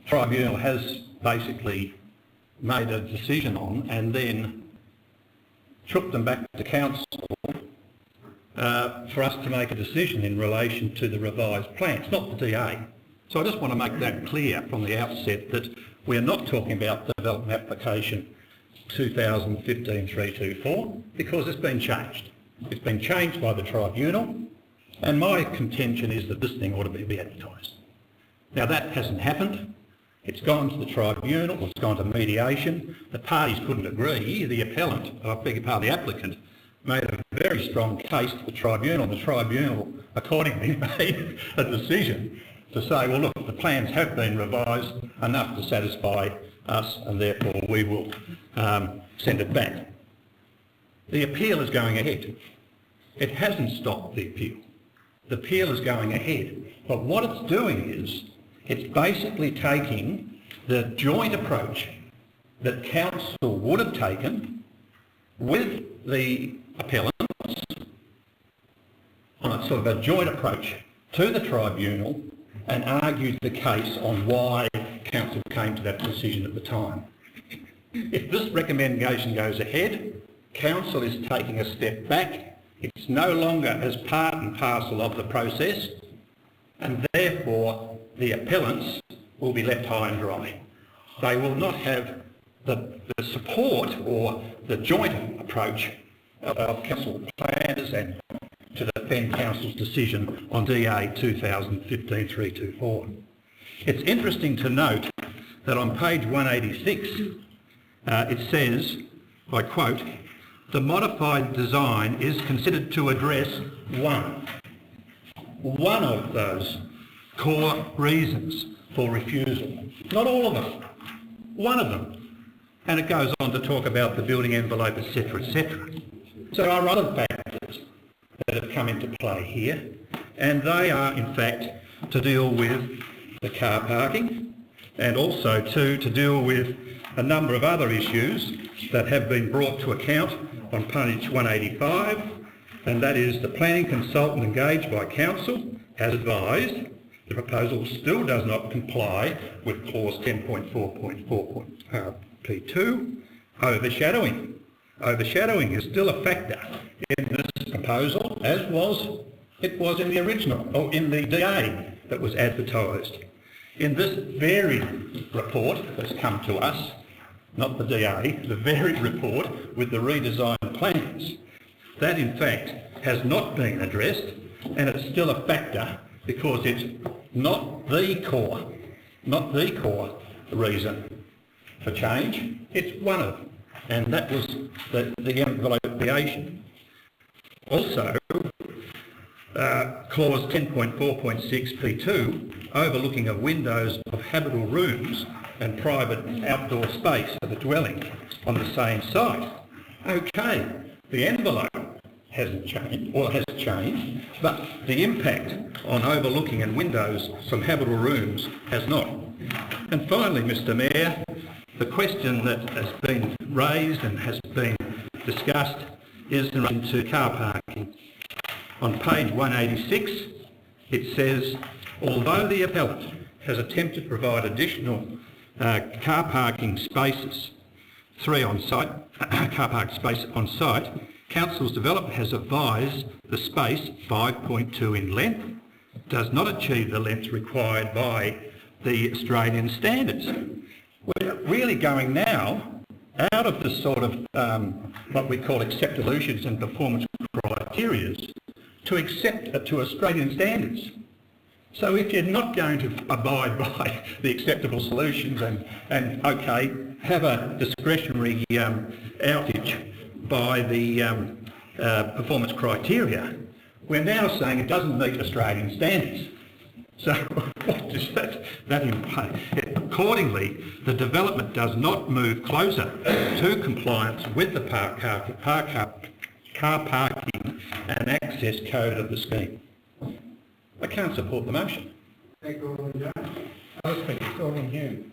tribunal has basically made a decision on and then took them back to council for us to make a decision in relation to the revised plans, not the DA. So I just want to make that clear from the outset that we're not talking about the Development Application 2015/324 because it's been changed. It's been changed by the tribunal, and my contention is that this thing ought to be advertised. Now that hasn't happened. It's gone to the tribunal, it's gone to mediation. The parties couldn't agree. The appellant, I beg your pardon, the applicant, made a very strong case to the tribunal. The tribunal accordingly made a decision to say, well look, the plans have been revised enough to satisfy us and therefore we will send it back. The appeal is going ahead. It hasn't stopped the appeal. The appeal is going ahead. But what it's doing is it's basically taking the joint approach that council would have taken with the appellants on a sort of a joint approach to the tribunal and argued the case on why council came to that decision at the time. If this recommendation goes ahead, council is taking a step back. It's no longer as part and parcel of the process, and therefore the appellants will be left high and dry. They will not have the support or the joint approach of council planners and to defend council's decision on DA 2015/324. It's interesting to note that on page 186 it says, I quote, "The modified design is considered to address one of those core reasons for refusal." Not all of them, one of them. And it goes on to talk about the building envelope, etc., etc. So there are other factors that have come into play here, and they are in fact to deal with the car parking and also to deal with a number of other issues that have been brought to account on page 185, and that is the planning consultant engaged by council has advised the proposal still does not comply with clause 10.4.4.P2. Overshadowing. Overshadowing is still a factor in this proposal, as it was in the original, or in the DA that was advertised. In this varied report that's come to us, not the DA, the varied report with the redesigned plans, that in fact has not been addressed, and it's still a factor because it's not the core reason for change, it's one of them, and that was the envelope creation. Also, clause 10.4.6P2, overlooking of windows of habitable rooms and private outdoor space of the dwelling on the same site. Okay, the envelope hasn't changed, or has changed, but the impact on overlooking and windows from habitable rooms has not. And finally, Mr Mayor, the question that has been raised and has been discussed is in relation to car parking. On page 186, it says, although the appellant has attempted to provide additional car parking spaces 3 on site, car park space on site, Council's developer has advised the space 5.2 in length does not achieve the length required by the Australian standards. We're really going now out of the sort of what we call accept solutions and performance criteria to Australian standards. So if you're not going to abide by the acceptable solutions and okay, have a discretionary outage by the performance criteria, we're now saying it doesn't meet Australian standards. So what does that imply? Accordingly, the development does not move closer to compliance with the car parking and access code of the scheme. I can't support the motion. Thank you, Alderman Jones. Other speakers, Alderman Hume.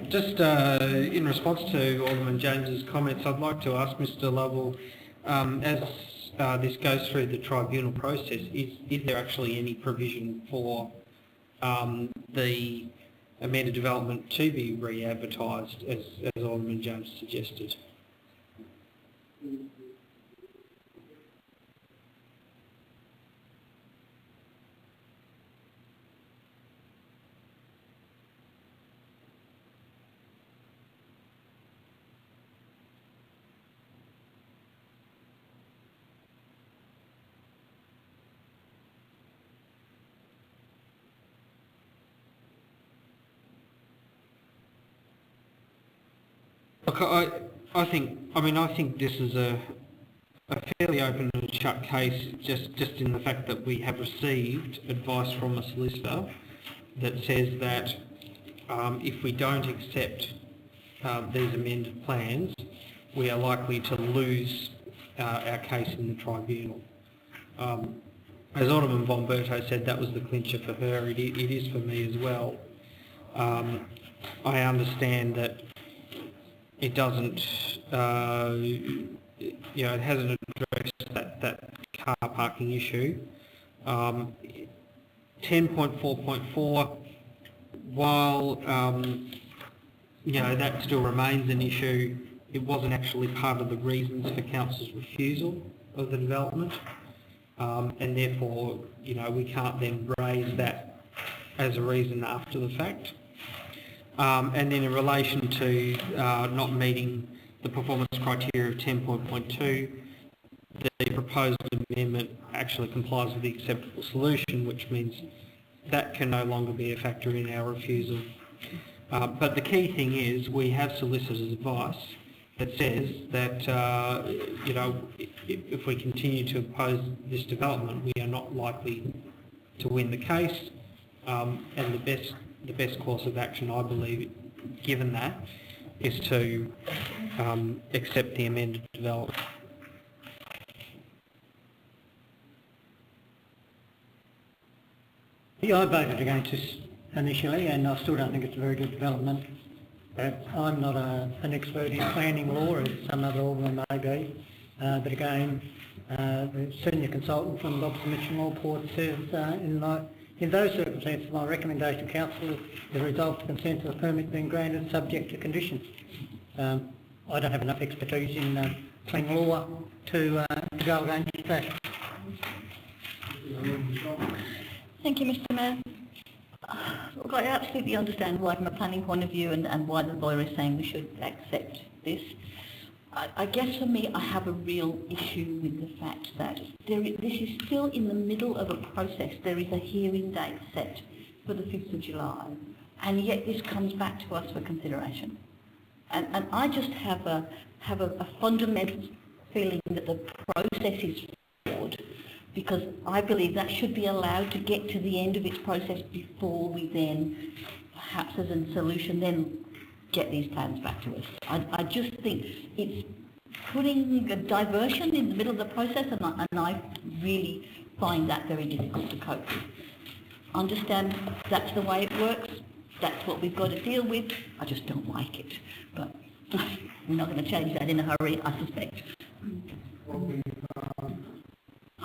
Just in response to Alderman James's comments, I'd like to ask Mr Lovell, as this goes through the tribunal process, is there actually any provision for the amended development to be re-advertised, as Alderman James suggested? Look, I think this is a fairly open and shut case, just in the fact that we have received advice from a solicitor that says that if we don't accept these amended plans, we are likely to lose our case in the tribunal. As Alderman von Berto said, that was the clincher for her. It is for me as well. I understand that it doesn't, it hasn't addressed that car parking issue. 10.4.4, while that still remains an issue, it wasn't actually part of the reasons for council's refusal of the development, and therefore, we can't then raise that as a reason after the fact. And then in relation to not meeting the performance criteria of 10.2, the proposed amendment actually complies with the acceptable solution, which means that can no longer be a factor in our refusal. But the key thing is we have solicitors' advice that says that, if we continue to oppose this development, we are not likely to win the case, and the best course of action, I believe, given that, is to accept the amended development. Yeah, I voted against this initially, and I still don't think it's a very good development. I'm not an expert in planning law, as some other aldermen may be, but again, the senior consultant from Dobson Mitchell Law Port says in those circumstances, my recommendation to council is the result of consent to the permit being granted subject to conditions. I don't have enough expertise in planning law to go against that. Thank you, Mr Mayor. Look, I absolutely understand why, from a planning point of view, and why the lawyer is saying we should accept this. I guess for me, I have a real issue with the fact that this is still in the middle of a process. There is a hearing date set for the 5th of July, and yet this comes back to us for consideration. And I just have a fundamental feeling that the process is flawed, because I believe that should be allowed to get to the end of its process before we then, perhaps as a solution, then get these plans back to us. I just think it's putting a diversion in the middle of the process, and I really find that very difficult to cope with. Understand that's the way it works, that's what we've got to deal with. I just don't like it, but we're not going to change that in a hurry, I suspect.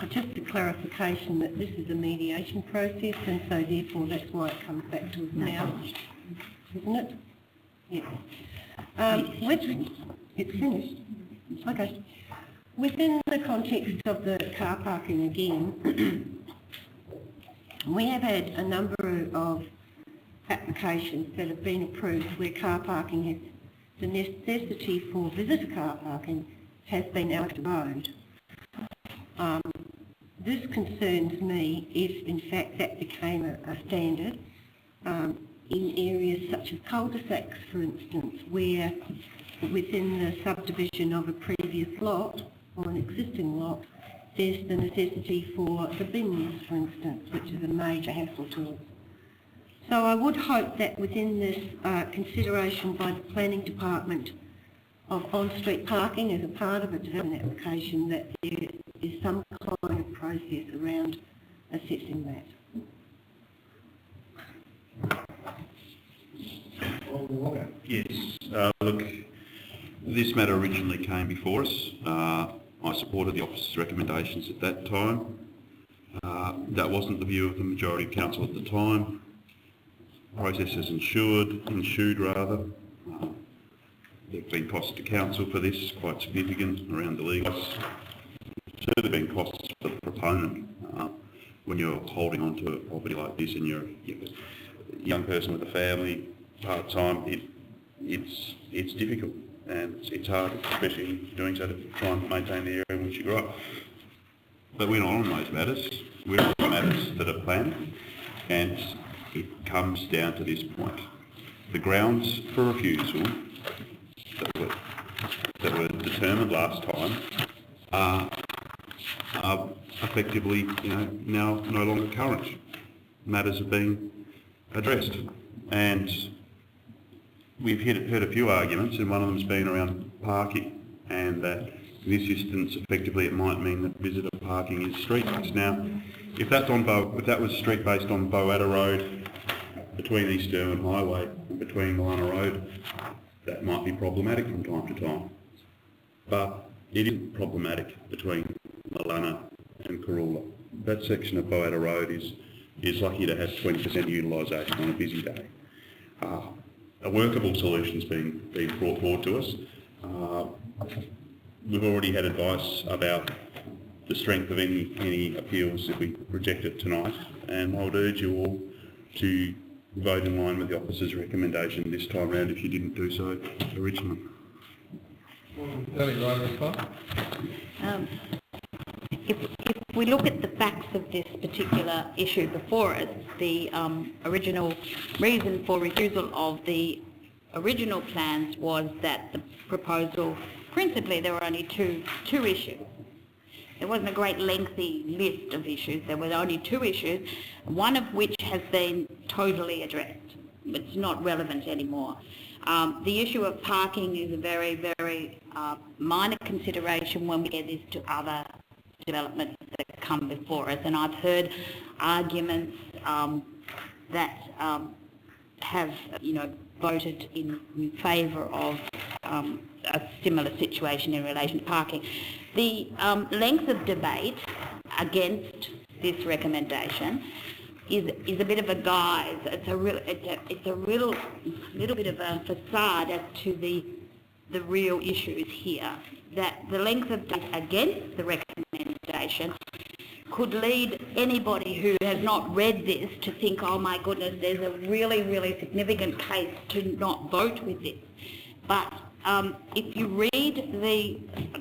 Just a clarification that this is a mediation process, and so therefore that's why it comes back to us now, isn't it? Yeah. It's finished. Okay. Within the context of the car parking again, we have had a number of applications that have been approved where car parking has, the necessity for visitor car parking has been out of the road. This concerns me if in fact that became a standard in areas such as cul-de-sacs, for instance, where within the subdivision of a previous lot or an existing lot, there's the necessity for the bins, for instance, which is a major hassle to us. So I would hope that within this consideration by the Planning Department of on-street parking as a part of a development application, that there is some kind of process around assessing that. Yes, look, this matter originally came before us. I supported the officer's recommendations at that time. That wasn't the view of the majority of council at the time. Process has ensued rather. There have been costs to council for this, quite significant, around the legal costs. Certainly been costs for the proponent. When you're holding on to a property like this and you're a young person with a family, part-time, it's difficult and it's hard, especially doing so to try and maintain the area in which you grow up. But we're not on those matters. We're on the matters that are planned, and it comes down to this point. The grounds for refusal that were determined last time are effectively, now no longer current. Matters have been addressed, and we've heard a few arguments, and one of them's been around parking, and that in this instance, effectively, it might mean that visitor parking is street-based. Now, if that was street-based on Boatta Road, between East Derwent Highway and between Milana Road, that might be problematic from time to time. But it isn't problematic between Milana and Corula. That section of Boatta Road is lucky to have 20% utilisation on a busy day. A workable solution's been brought forward to us. We've already had advice about the strength of any appeals if we reject it tonight, and I would urge you all to vote in line with the officer's recommendation this time round if you didn't do so originally. If we look at the facts of this particular issue before us, the original reason for refusal of the original plans was that the proposal, principally there were only two issues. There wasn't a great lengthy list of issues, there were only two issues, one of which has been totally addressed. It's not relevant anymore. The issue of parking is a very, very minor consideration when we get this to other developments that come before us, and I've heard arguments that have, voted in favour of a similar situation in relation to parking. The length of debate against this recommendation is a bit of a guise. It's a little bit of a facade as to the real issues here. That the length of debate against the recommendation could lead anybody who has not read this to think, oh my goodness, there's a really, really significant case to not vote with this. But if you read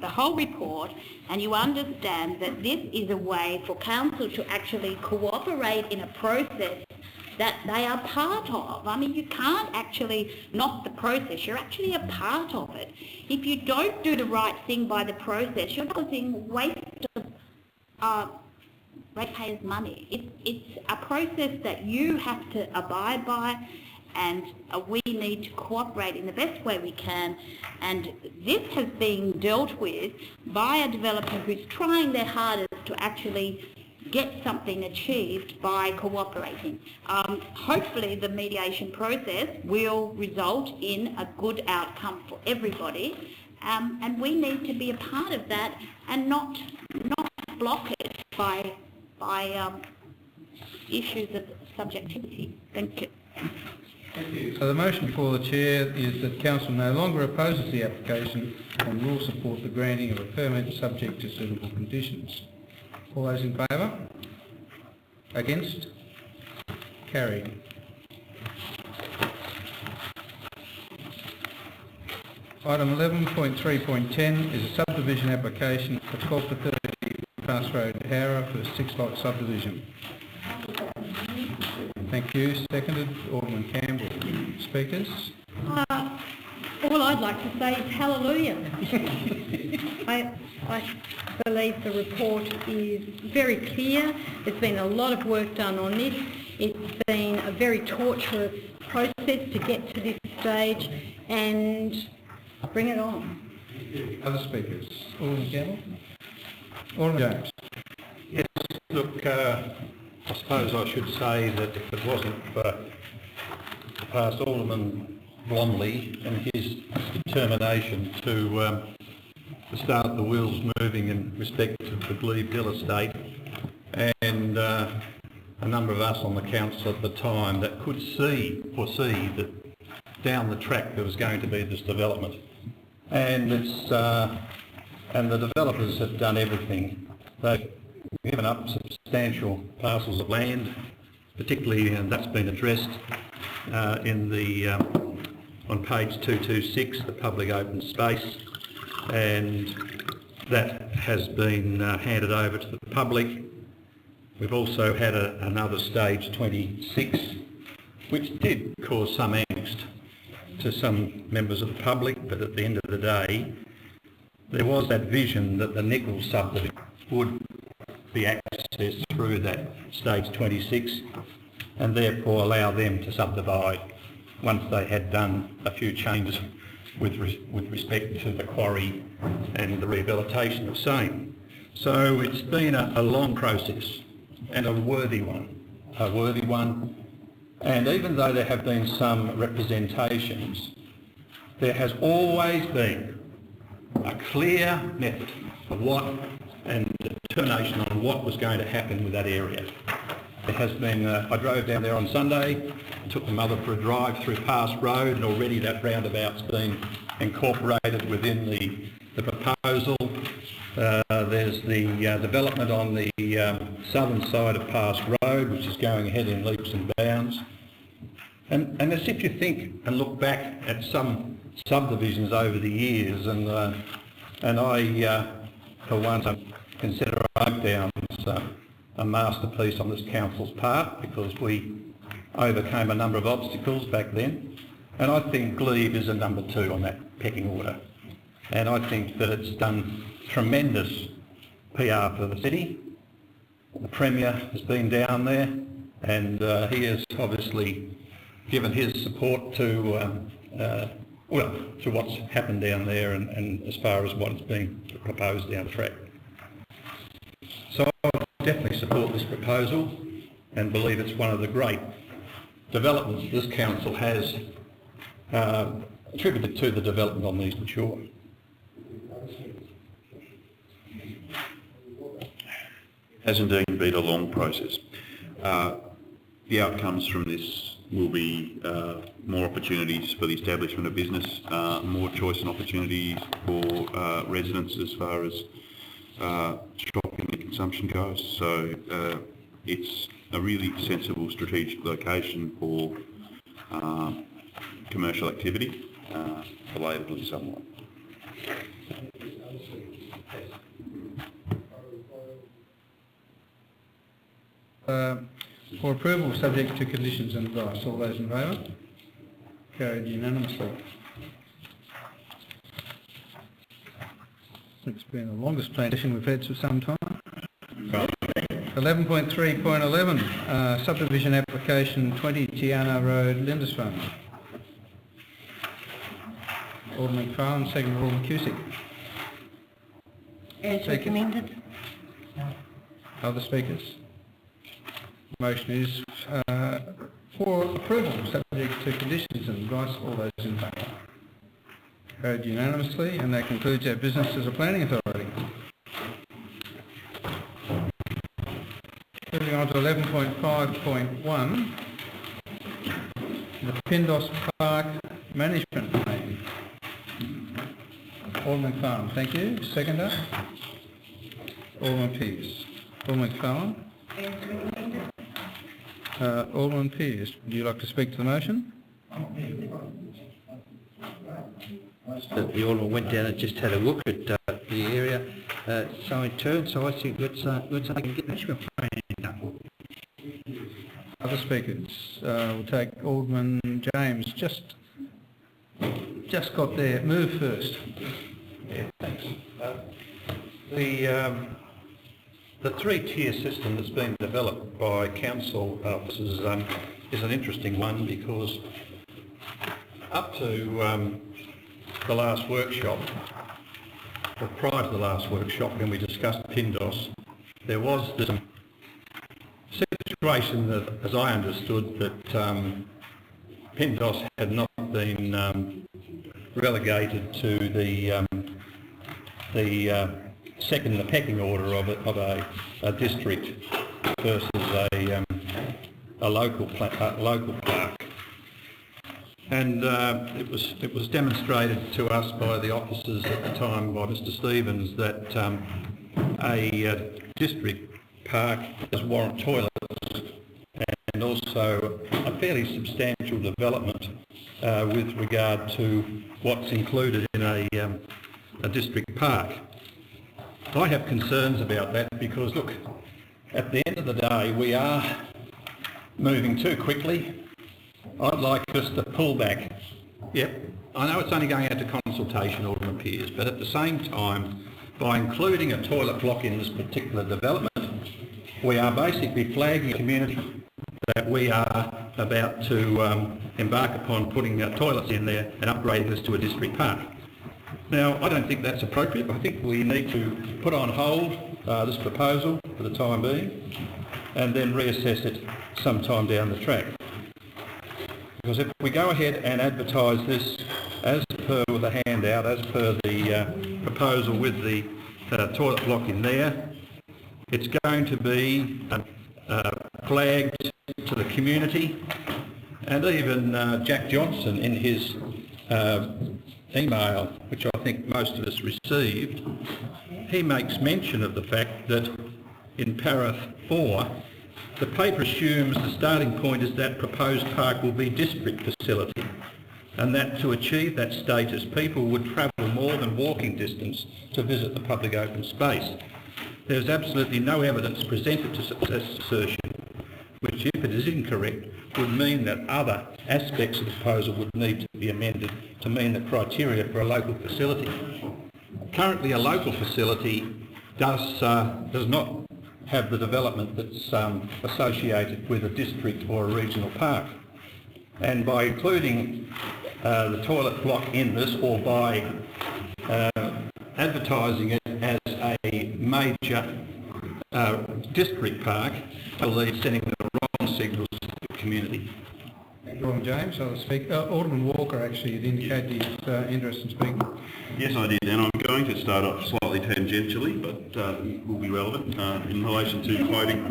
the whole report and you understand that this is a way for council to actually cooperate in a process that they are part of. I mean, you can't actually knock the process, you're actually a part of it. If you don't do the right thing by the process, you're causing waste of ratepayers' money. It's a process that you have to abide by, and we need to cooperate in the best way we can, and this has been dealt with by a developer who's trying their hardest to actually get something achieved by cooperating. Hopefully the mediation process will result in a good outcome for everybody, and we need to be a part of that and not block it by issues of subjectivity. Thank you. So the motion before the Chair is that Council no longer opposes the application and will support the granting of a permit subject to suitable conditions. All those in favour? Against? Carried. Item 11.3.10 is a subdivision application for 12 to 30 Pass Road, Howrah for a 6-lot subdivision. Thank you. Seconded, Alderman Campbell. Speakers? All I'd like to say is hallelujah. I believe the report is very clear. There's been a lot of work done on this. It's been a very torturous process to get to this stage, and bring it on. Other speakers? Alderman Campbell? Alderman James? Yes, look, I suppose I should say that if it wasn't for past Alderman Blomley and his determination to start the wheels moving in respect of the Glebe Hill estate, and a number of us on the council at the time that could foresee that down the track there was going to be this development. And and the developers have done everything. They've given up substantial parcels of land, particularly, and that's been addressed on page 226, the public open space, and that has been handed over to the public. We've also had another stage 26, which did cause some angst to some members of the public, but at the end of the day, there was that vision that the Nichols subdivision would be accessed through that stage 26 and therefore allow them to subdivide once they had done a few changes with respect to the quarry and the rehabilitation of same. So it's been a long process and a worthy one. And even though there have been some representations, there has always been a clear method of what and determination on what was going to happen with that area. There has been, I drove down there on Sunday, took the mother for a drive through Pass Road, and already that roundabout's been incorporated within the proposal. There's the development on the southern side of Pass Road, which is going ahead in leaps and bounds. And as if you think and look back at some subdivisions over the years, and I, for one, consider Oakdowns a masterpiece on this council's part, because we overcame a number of obstacles back then, and I think Glebe is a number 2 on that pecking order. And I think that it's done tremendous PR for the city. The Premier has been down there, and he has obviously given his support to to what's happened down there and as far as what's been proposed down the track. So I definitely support this proposal and believe it's one of the great developments this council has attributed to the development on the Eastern Shore. Has indeed been a long process. The outcomes from this will be more opportunities for the establishment of business, more choice and opportunities for residents as far as shopping and consumption goes. So it's a really sensible strategic location for commercial activity, belatedly somewhat. For approval, subject to conditions and advice. All those in favour? Carried unanimously. It's been the longest planning session we've had for some time. 11.3.11, subdivision application 20 Tiana Road, Lindisfarne. Alderman McFarlane, second Alderman Cusick. As recommended. Other speakers? Motion is for approval, subject to conditions and advice. All those in favour? Carried unanimously, and that concludes our business as a planning authority. Moving on to 11.5.1, the Pindos Park Management Plan. Alderman McFarlane, thank you. Seconder? Alderman Pearce. Alderman McFarlane? Alderman Pearce, would you like to speak to the motion? The Alderman went down and just had a look at the area, so in turn, so I think let's get management plan done. Other speakers? We'll take Alderman James. Just got there. Move first. Yeah, thanks. The three-tier system that's been developed by council officers is an interesting one, because up to the last workshop, or prior to the last workshop when we discussed Pindos, there was this situation that, as I understood, that Pindos had not been relegated to the second in the pecking order of a district versus a local park. And it was demonstrated to us by the officers at the time, by Mr Stevens, that a district park does warrant toilets, and also a fairly substantial development with regard to what's included in a district park. I have concerns about that because, look, at the end of the day, we are moving too quickly. I'd like us to pull back. Yep, I know it's only going out to consultation, Alderman Pearce, but at the same time, by including a toilet block in this particular development, we are basically flagging the community that we are about to embark upon putting toilets in there and upgrading this to a district park. Now, I don't think that's appropriate. I think we need to put on hold this proposal for the time being and then reassess it sometime down the track. Because if we go ahead and advertise this as per the handout, as per the proposal with the toilet block in there, it's going to be flagged to the community, and even Jack Johnson in his email, which I think most of us received, he makes mention of the fact that in paragraph 4, the paper assumes the starting point is that proposed park will be district facility, and that to achieve that status, people would travel more than walking distance to visit the public open space. There's absolutely no evidence presented to support this assertion, which, if it is incorrect, would mean that other aspects of the proposal would need to be amended to mean the criteria for a local facility. Currently, a local facility does not have the development that's associated with a district or a regional park. And by including the toilet block in this, or by advertising it as a major district park, I believe sending the wrong signals to the community. Alderman James, I'll speak. Alderman Walker actually had indicated his interest in speaking. Yes, I did, and I'm going to start off slightly tangentially, but will be relevant in relation to quoting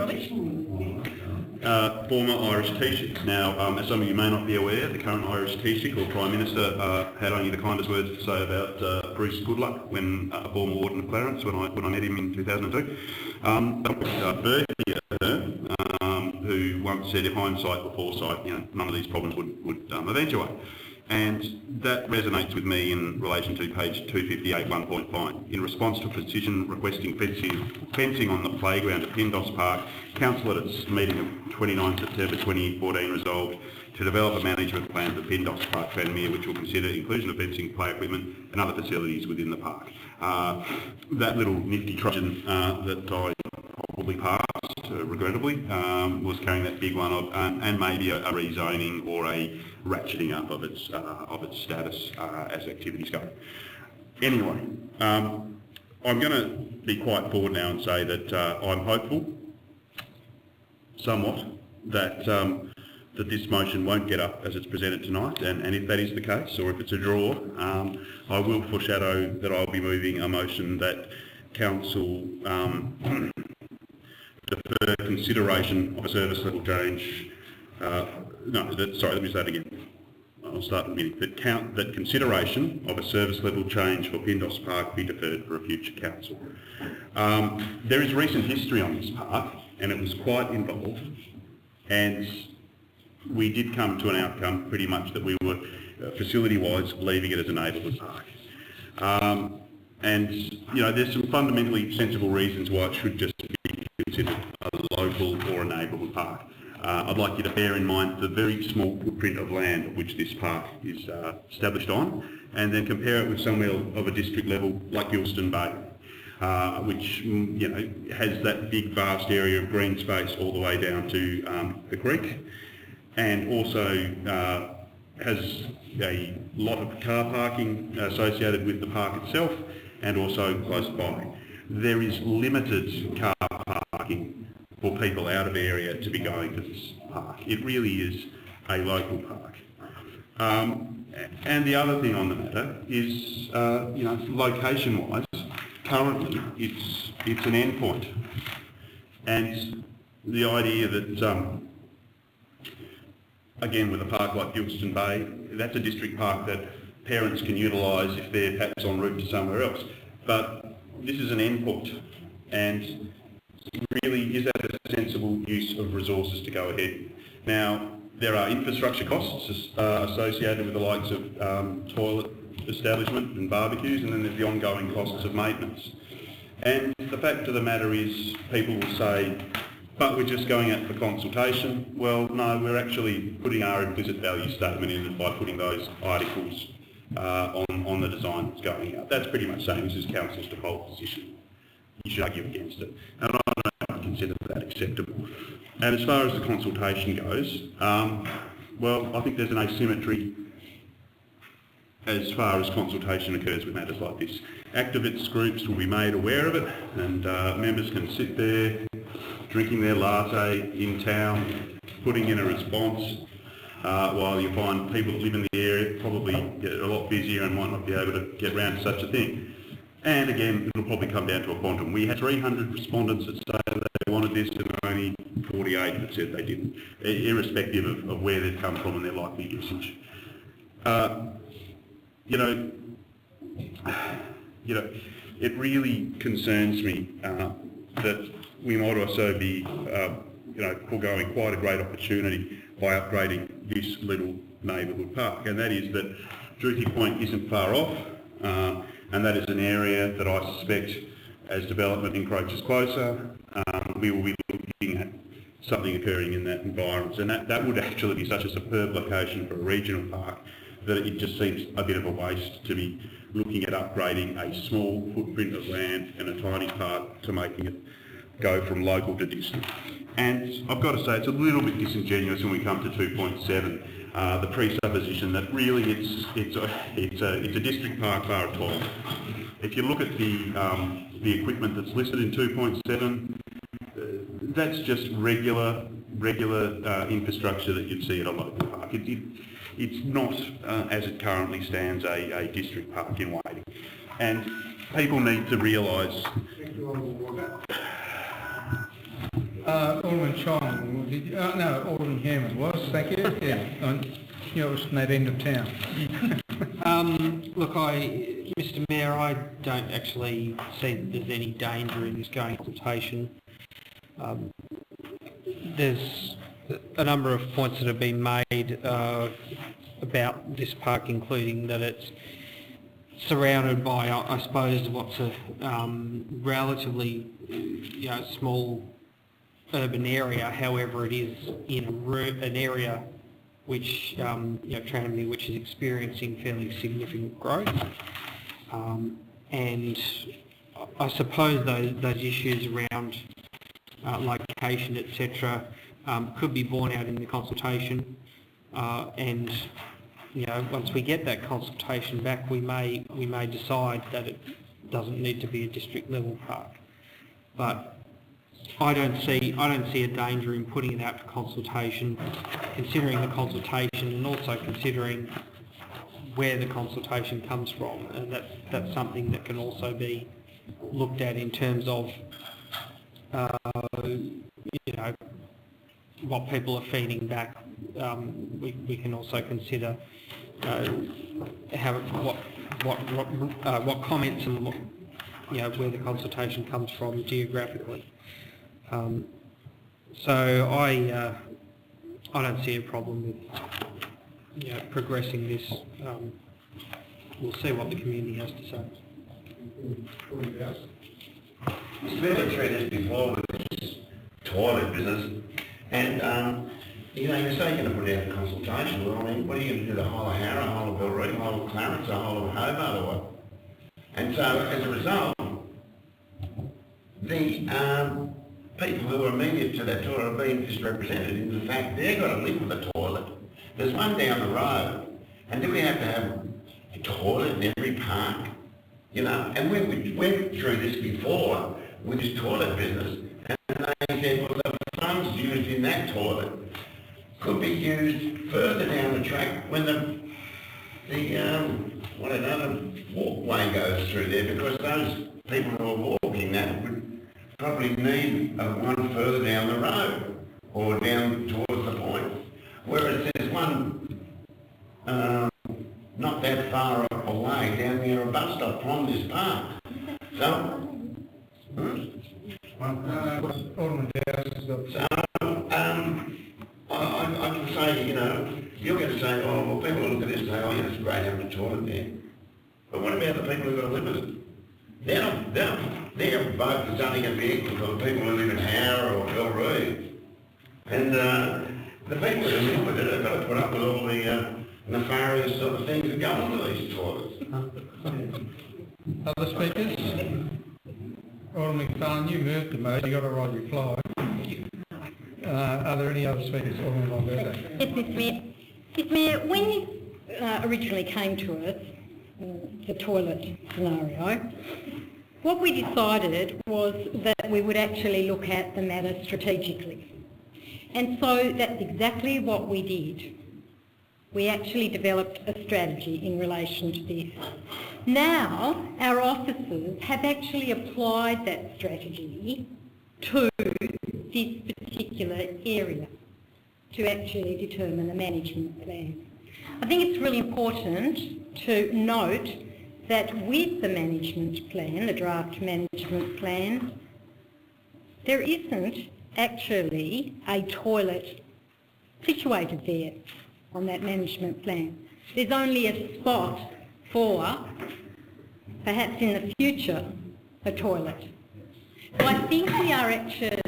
former Irish Taoiseach. Now, as some of you may not be aware, the current Irish Taoiseach, or Prime Minister, had only the kindest words to say about Bruce Goodluck, when a former Warden of Clarence, when I met him in 2002. Who once said, if hindsight were foresight, none of these problems would eventuate. And that resonates with me in relation to page 258, 1.5. In response to a petition requesting fencing on the playground at Pindos Park, Council at its meeting of 29 September 2014 resolved to develop a management plan for Pindos Park, Cranmere, which will consider inclusion of fencing, play equipment and other facilities within the park. That little nifty Trojan that I probably passed, regrettably, was carrying that big one of, and maybe a rezoning or a ratcheting up of its status as activities go. Anyway, I'm going to be quite forward now and say that I'm hopeful, somewhat, that that this motion won't get up as it's presented tonight, and if that is the case, or if it's a draw, I will foreshadow that I'll be moving a motion that Council defer consideration of a service level change. Let me say it again. I'll start in a minute, that consideration of a service level change for Pindos Park be deferred for a future council. There is recent history on this park, and it was quite involved, and we did come to an outcome pretty much that we were, facility-wise, leaving it as a neighbourhood park. And, you know, there's some fundamentally sensible reasons why it should just be considered a local or a neighbourhood park. I'd like you to bear in mind the very small footprint of land of which this park is established on, and then compare it with somewhere of a district level like Gilston Bay, which, you know, has that big vast area of green space all the way down to the creek, and also has a lot of car parking associated with the park itself, and also close by. There is limited car parking for people out of area to be going to this park. It really is a local park. And the other thing on the matter is, you know, location-wise, currently it's an endpoint, and the idea that again, with a park like Gilston Bay, that's a district park that parents can utilise if they're perhaps en route to somewhere else. But this is an endpoint, and really, is that a sensible use of resources to go ahead? Now, there are infrastructure costs associated with the likes of toilet establishment and barbecues, and then there's the ongoing costs of maintenance. And the fact of the matter is, people will say, but we're just going out for consultation. Well, no, we're actually putting our implicit value statement in by putting those articles on the design that's going out. That's pretty much saying this is council's default position. You should argue against it. And I don't consider that acceptable. And as far as the consultation goes, well, I think there's an asymmetry as far as consultation occurs with matters like this. Activists groups will be made aware of it, and members can sit there drinking their latte in town, putting in a response, while you find people that live in the area probably get a lot busier and might not be able to get round to such a thing. And again, it'll probably come down to a quantum. We had 300 respondents that said they wanted this, and only 48 that said they didn't, irrespective of where they've come from and their likely usage. You know, it really concerns me that we might also be, foregoing quite a great opportunity by upgrading this little neighbourhood park, and that is that Drury Point isn't far off, and that is an area that I suspect, as development encroaches closer, we will be looking at something occurring in that environment, and that would actually be such a superb location for a regional park that it just seems a bit of a waste to be looking at upgrading a small footprint of land and a tiny park to making it go from local to distant. And I've got to say, it's a little bit disingenuous when we come to 2.7, the presupposition that really it's a district park bar at all. If you look at the equipment that's listed in 2.7, that's just regular infrastructure that you'd see at a local park. It's not, as it currently stands, a district park in waiting. And people need to realise... Alderman Chong, no, Alderman Hammond was, thank you. Yeah, it was from that end of town. Look, Mr Mayor, I don't actually see that there's any danger in this going consultation. There's a number of points that have been made about this park, including that it's surrounded by, I suppose, what's a relatively small urban area. However, it is in an area which, Tranmere, which is experiencing fairly significant growth, and I suppose those issues around location, etc., could be borne out in the consultation, and once we get that consultation back, we may decide that it doesn't need to be a district level park. But I don't see a danger in putting it out for consultation, considering the consultation and also considering where the consultation comes from, and that's something that can also be looked at in terms of what people are feeding back. We can also consider what comments and what, where the consultation comes from geographically. So I don't see a problem with progressing this. We'll see what the community has to say. It's been through this before with this toilet business, and you're saying you're going to put out a consultation. Well, I mean, what are you going to do? The whole of Harrow, the whole of Belree, the whole of Clarence, the whole of Hobart, or what? And so, as a result, the people who are immediate to that toilet are being misrepresented in the fact they've got to live with a toilet. There's one down the road, and do we have to have a toilet in every park? And we went through this before with this toilet business, and they said, well, the funds used in that toilet could be used further down the track when the walkway goes through there, because those people who are walking that would probably need one further down the road or down towards the point. Whereas there's one not that far away down near a bus stop from this park. So, I can say, you're going to say, oh, well, people will look at this and say, oh, yeah, it's great having a toilet there. But what about the people who've got to live with it? They're both there's only going to be equal to the people who live in Harrow or Belree. And the people who live with it have got to put up with all the nefarious sort of things that go on these toilets. Other speakers? Alderman McFarlane, you moved the motion, you've got to write your reply. Are there any other speakers? Alderman Alberto. Yes, Mr Mayor. Mr Mayor, when this originally came to us, the toilet scenario, what we decided was that we would actually look at the matter strategically. And so that's exactly what we did. We actually developed a strategy in relation to this. Now, our officers have actually applied that strategy to this particular area to actually determine a management plan. I think it's really important to note that with the management plan, the draft management plan, there isn't actually a toilet situated there on that management plan. There's only a spot for, perhaps in the future, a toilet. So I think we are actually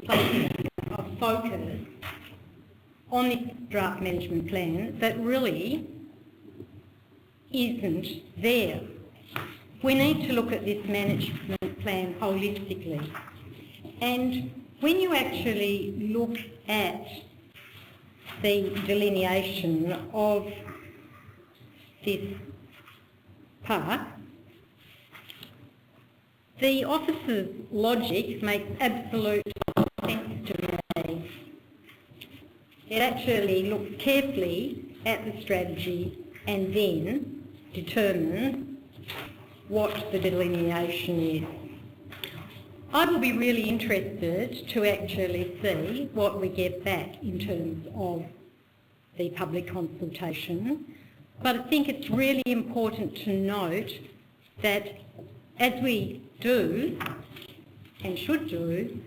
placing a focus on this draft management plan that really isn't there. We need to look at this management plan holistically. And when you actually look at the delineation of this park, the officer's logic makes absolute sense to me. It actually looks carefully at the strategy and then determines what the delineation is. I will be really interested to actually see what we get back in terms of the public consultation, but I think it's really important to note that as we do and should do,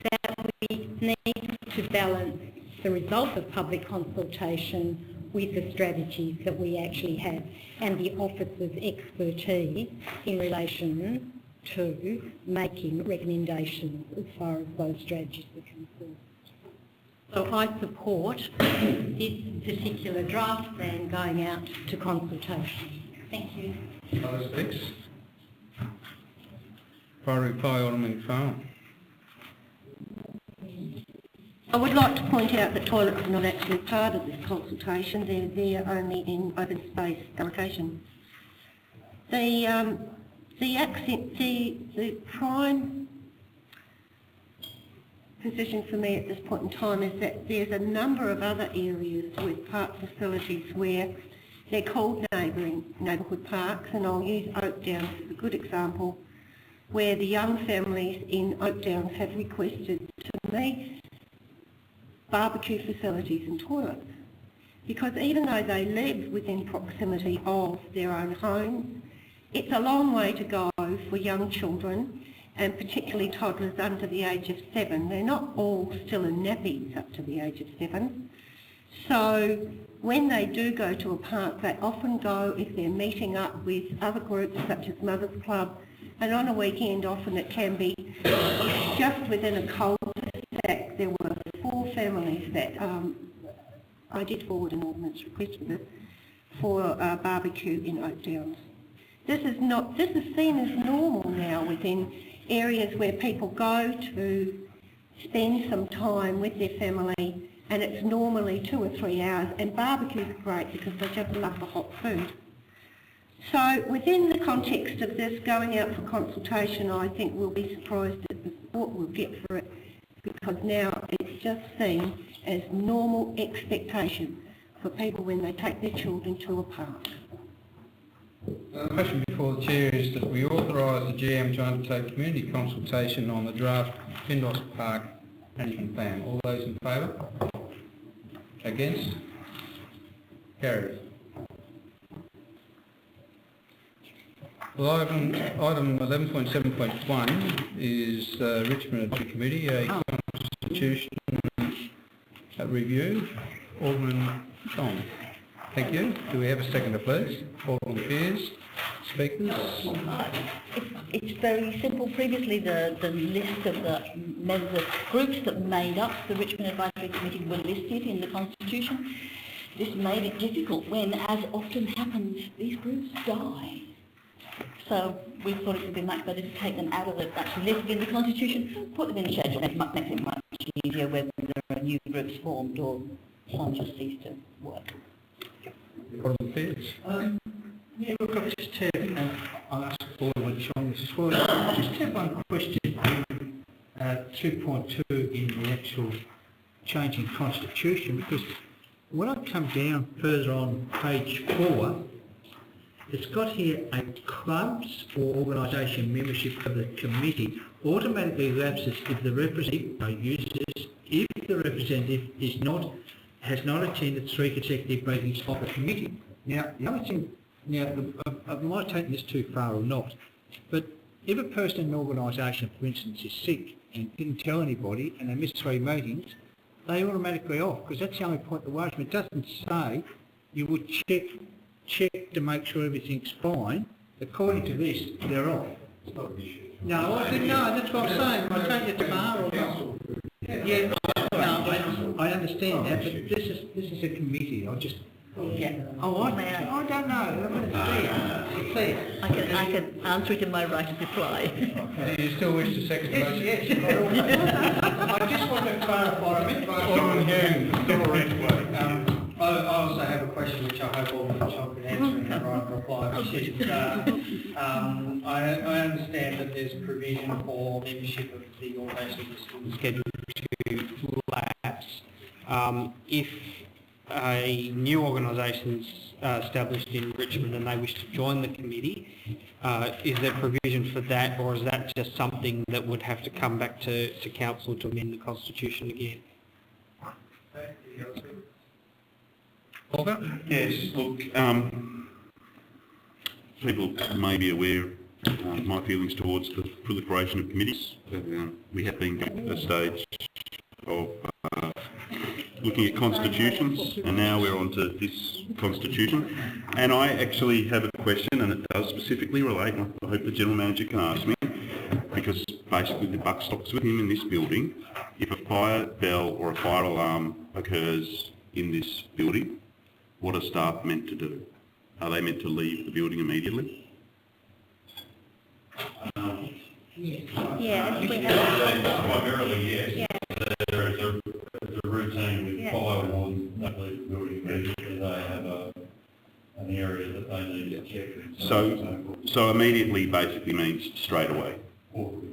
that we need to balance the result of public consultation with the strategies that we actually have and the officer's expertise in relation to making recommendations as far as those strategies are concerned. So I support this particular draft plan going out to consultation. Thank you. Other speakers? Prior reply, Alderman McFarlane. I would like to point out that toilets are not actually part of this consultation. They're only in open space allocation. The prime position for me at this point in time is that there's a number of other areas with park facilities where they're called neighbourhood parks, and I'll use Oak Downs as a good example, where the young families in Oak Downs have requested to me barbecue facilities and toilets. because even though they live within proximity of their own homes, it's a long way to go for young children, and particularly toddlers under the age of 7. They're not all still in nappies up to the age of 7. So when they do go to a park, they often go if they're meeting up with other groups such as Mothers Club, and on a weekend often it can be just within a cul-de-sac. There were 4 families that I did forward an ordinance request for this, for a barbecue in Oakdale. This is seen as normal now within areas where people go to spend some time with their family, and it's normally 2 or 3 hours, and barbecues are great because they just love the hot food. So within the context of this going out for consultation, I think we'll be surprised at the support we'll get for it, because now it's just seen as normal expectation for people when they take their children to a park. The motion before the Chair is that we authorise the GM to undertake community consultation on the draft Pindos Park Management Plan. All those in favour? Against? Carried. Well, item 11.7.1 is Richmond Advisory Committee, a constitution review. Alderman John. Thank you. Do we have a seconder, please? Alderman Pears. Speakers? It's very simple. Previously, the list of the members, groups that made up the Richmond Advisory Committee were listed in the Constitution. This made it difficult when, as often happens, these groups die. So we thought it would be much better to take them out of the actually listed in the Constitution, put them in the schedule. Makes it much easier whether there are new groups formed or some just cease to work. Alderman Pears. Yeah, look, I just have, I'll ask Alderman Chong this as well. I just have one question in 2.2 in the actual changing constitution, because when I come down further on page 4, it's got here a clubs or organisation membership of the committee automatically lapses if the representative has not attended 3 consecutive meetings of the committee. Now, the other thing, I might take this too far or not, but if a person in an organisation, for instance, is sick and didn't tell anybody and they missed 3 meetings, they automatically off, because that's the only point that worries me. It doesn't say you would check to make sure everything's fine. According to this, they're off. No, that's what I'm saying. I take it too far or not. Yeah, no, I understand that, but this is a committee. I just. Yeah. Oh, I don't know. Please. I can answer it in my right of reply. Okay. Do you still wish to second the motion? Yes. I just want to clarify. Alderman Hume. I also have a question which I hope Alderman Chong can answer in the right reply. I understand that there's provision for membership of the organisation scheduled to lapse. If a new organisation is established in Richmond and they wish to join the committee, is there provision for that, or is that just something that would have to come back to Council to amend the Constitution again? Yes, look, people may be aware of my feelings towards the proliferation of committees. We have been at a stage of looking at constitutions, and now we're on to this constitution. And I actually have a question, and it does specifically relate, and I hope the General Manager can ask me, because basically the buck stops with him in this building. If a fire bell or a fire alarm occurs in this building, what are staff meant to do? Are they meant to leave the building immediately? Yes, we have. Primarily, yes. Yeah. There's a routine with fire wardens that leave the building immediately. They have an area that they need to check. So immediately basically means straight away.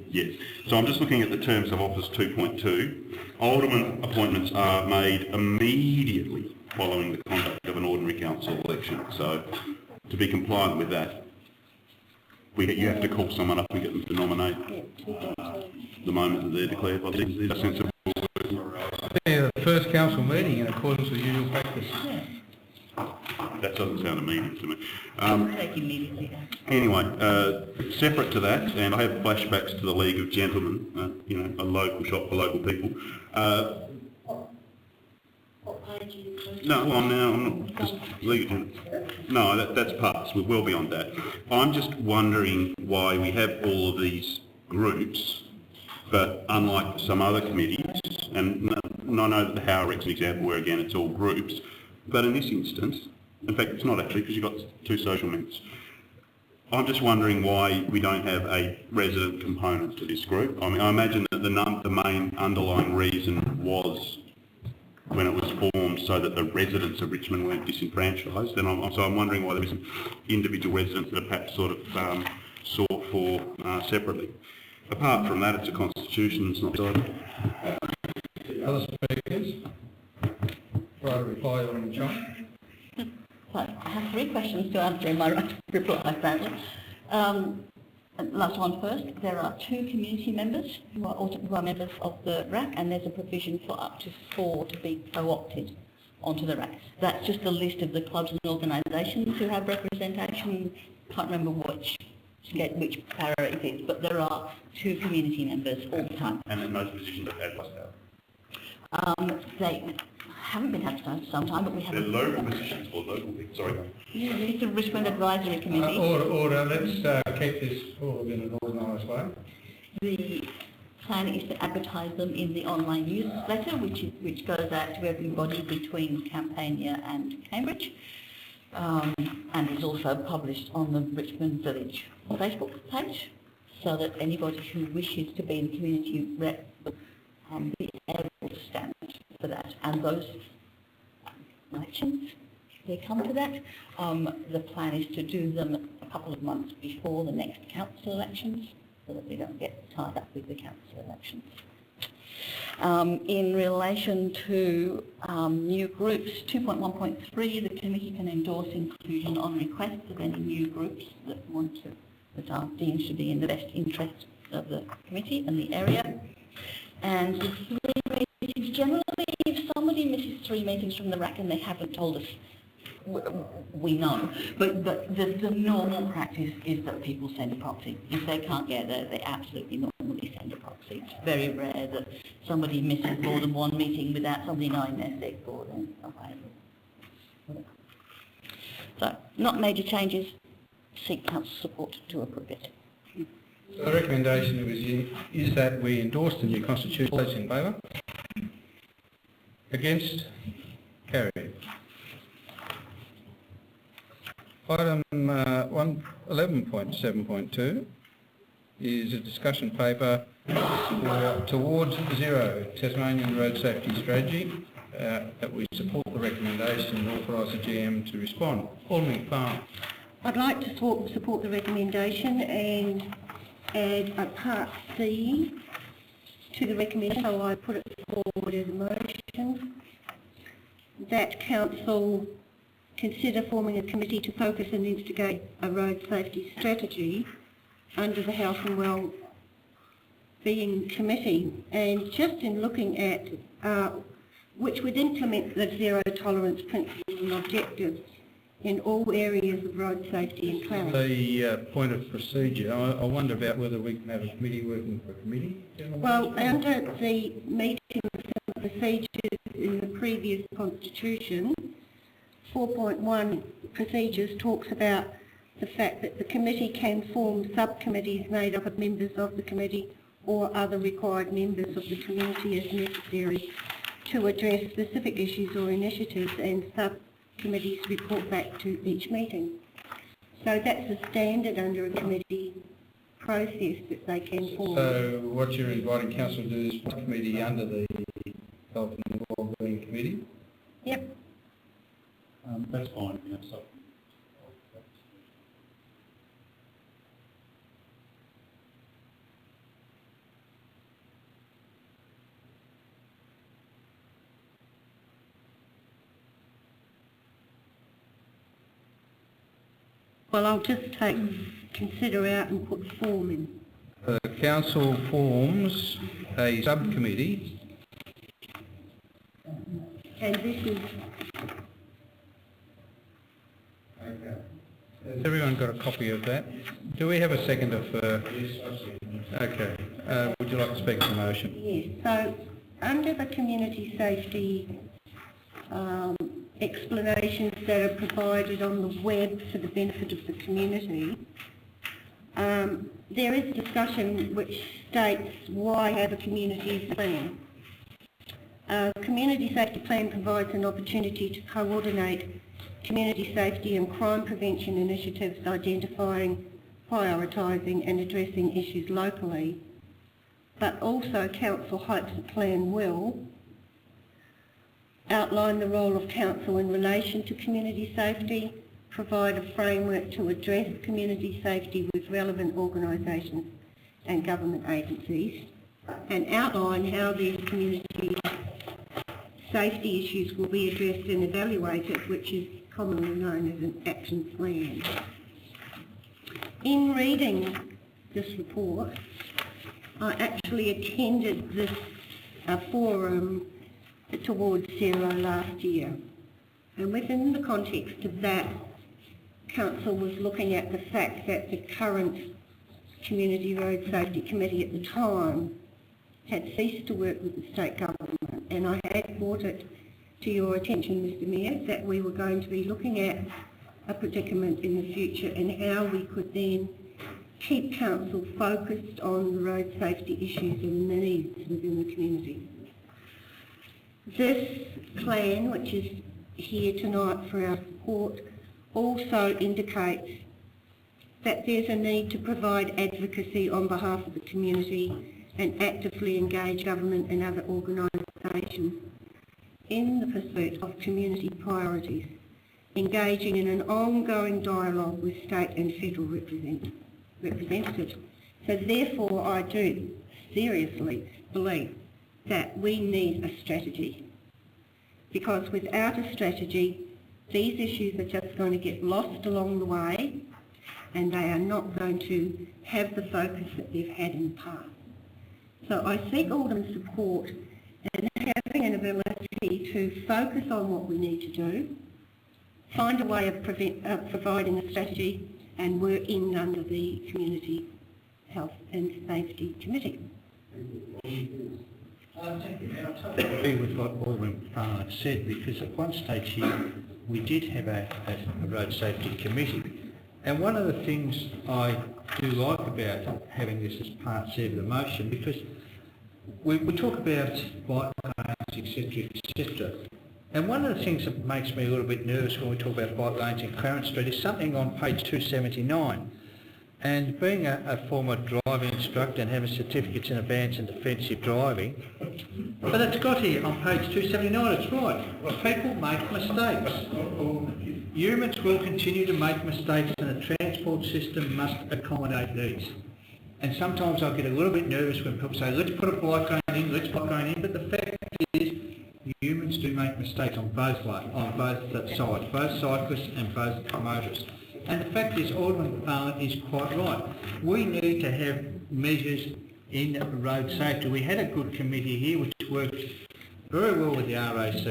Yes. So I'm just looking at the terms of Office 2.2. Alderman appointments are made immediately following the conduct of an ordinary council election. So to be compliant with that, you have to call someone up and get them to nominate the moment that they're declared by the sensible. The first council meeting in accordance with usual practice. that doesn't sound immediate to me. Take immediately. Anyway, separate to that, and I have flashbacks to the League of Gentlemen, you know, a local shop for local people. No, well, I'm not just League of Gentlemen. No, that's past. We're well beyond that. I'm just wondering why we have all of these groups, but unlike some other committees, and I know that the Howrex's example where again it's all groups, but in this instance, in fact it's not actually because you've got two social members. I'm just wondering why we don't have a resident component to this group. I mean, I imagine that the main underlying reason was when it was formed so that the residents of Richmond weren't disenfranchised, and so I'm wondering why there isn't individual residents that are perhaps sort of sought for separately. Apart from that, it's a constitution, it's not decided. Other speakers? Right, a reply on John? So I have 3 questions to answer in my right reply, apparently. Last one first. There are 2 community members who are members of the RAC, and there's a provision for up to 4 to be co-opted onto the RAC. That's just a list of the clubs and organisations who have representation. Can't remember which para it is, but there are 2 community members all the time. And in those positions are advertised out? They haven't been advertised for some time, but we have... They're local positions or local people, sorry. Yeah, it's a Richmond Advisory Committee. Order, let's keep this all in an organised way. The plan is to advertise them in the online newsletter, which goes out to everybody between Campania and Cambridge, and is also published on the Richmond Village Facebook page, so that anybody who wishes to be in the community rep will be able to stand for that. And those elections, if they come to that, the plan is to do them a couple of months before the next council elections, so that we don't get tied up with the council elections. In relation to new groups, 2.1.3, the committee can endorse inclusion on request of any new groups that are deemed to be in the best interest of the committee and the area. And the 3 meetings, generally, if somebody misses 3 meetings from the RAC and they haven't told us, we know. But the normal practice is that people send a proxy. If they can't get there, they absolutely normally send a proxy. It's very rare that somebody misses more than 1 meeting without somebody knowing they're sick or whatever. So, not major changes. Seek council support to approve it. So the recommendation is that we endorse the new constitution. Those in favour? Against? Carried. Item 11.7.2 is a discussion paper for Towards Zero Tasmanian Road Safety Strategy that we support the recommendation and authorise the GM to respond. Paul McFarlane. I'd like to support the recommendation and add a part C to the recommendation, so I put it forward as a motion that council consider forming a committee to focus and instigate a road safety strategy under the Health and Wellbeing Committee. And just in looking at which would implement the zero tolerance principles and objectives in all areas of road safety and traffic. The point of procedure, I wonder about whether we can have a committee working for a committee. Well, under the meeting procedures in the previous constitution, 4.1 procedures talks about the fact that the committee can form subcommittees made up of members of the committee or other required members of the community as necessary to address specific issues or initiatives, and subcommittees report back to each meeting. So that's a standard under a committee process that they can form. So what you're inviting council to do is put a committee under the Health and Wellbeing Committee? Yep. That's fine. Yeah, so. Well, I'll just consider out and put form in. The council forms a subcommittee. And this is Has everyone got a copy of that? Do we have a seconder for... Okay. Would you like to speak to the motion? Yes, so under the community safety explanations that are provided on the web for the benefit of the community, there is discussion which states why have a community plan. A community safety plan provides an opportunity to coordinate community safety and crime prevention initiatives, identifying, prioritising and addressing issues locally, but also council hopes the plan will outline the role of council in relation to community safety, provide a framework to address community safety with relevant organisations and government agencies, and outline how these community safety issues will be addressed and evaluated, which is commonly known as an action plan. In reading this report, I actually attended this forum towards Zero last year, and within the context of that, Council was looking at the fact that the current Community Road Safety Committee at the time had ceased to work with the state government, and I had brought it to your attention, Mr Mayor, that we were going to be looking at a predicament in the future and how we could then keep Council focused on the road safety issues and the needs within the community. This plan, which is here tonight for our support, also indicates that there's a need to provide advocacy on behalf of the community and actively engage government and other organisations in the pursuit of community priorities, engaging in an ongoing dialogue with state and federal representatives. So therefore I do seriously believe that we need a strategy, because without a strategy these issues are just going to get lost along the way and they are not going to have the focus that they've had in the past. So I seek Alderman's support in having an ability to focus on what we need to do, find a way of providing a strategy and work in under the Community Health and Safety Committee. Thank you, Mayor. I totally agree with what Alderman Farnard said, because at one stage here we did have a road safety committee, and one of the things I do like about having this as part C of the motion, because we talk about bike lanes, etc., and one of the things that makes me a little bit nervous when we talk about bike lanes in Clarence Street is something on page 279. And being a former driving instructor and having certificates in advance and defensive driving, but it's got here on page 279, it's right. People make mistakes. Humans will continue to make mistakes and the transport system must accommodate these. And sometimes I get a little bit nervous when people say, let's put a bike lane in, let's bike lane in, but the fact is humans do make mistakes on both sides, both cyclists and both motorists. And the fact is, Alderman Farnard is quite right. We need to have measures in road safety. We had a good committee here which worked very well with the RACT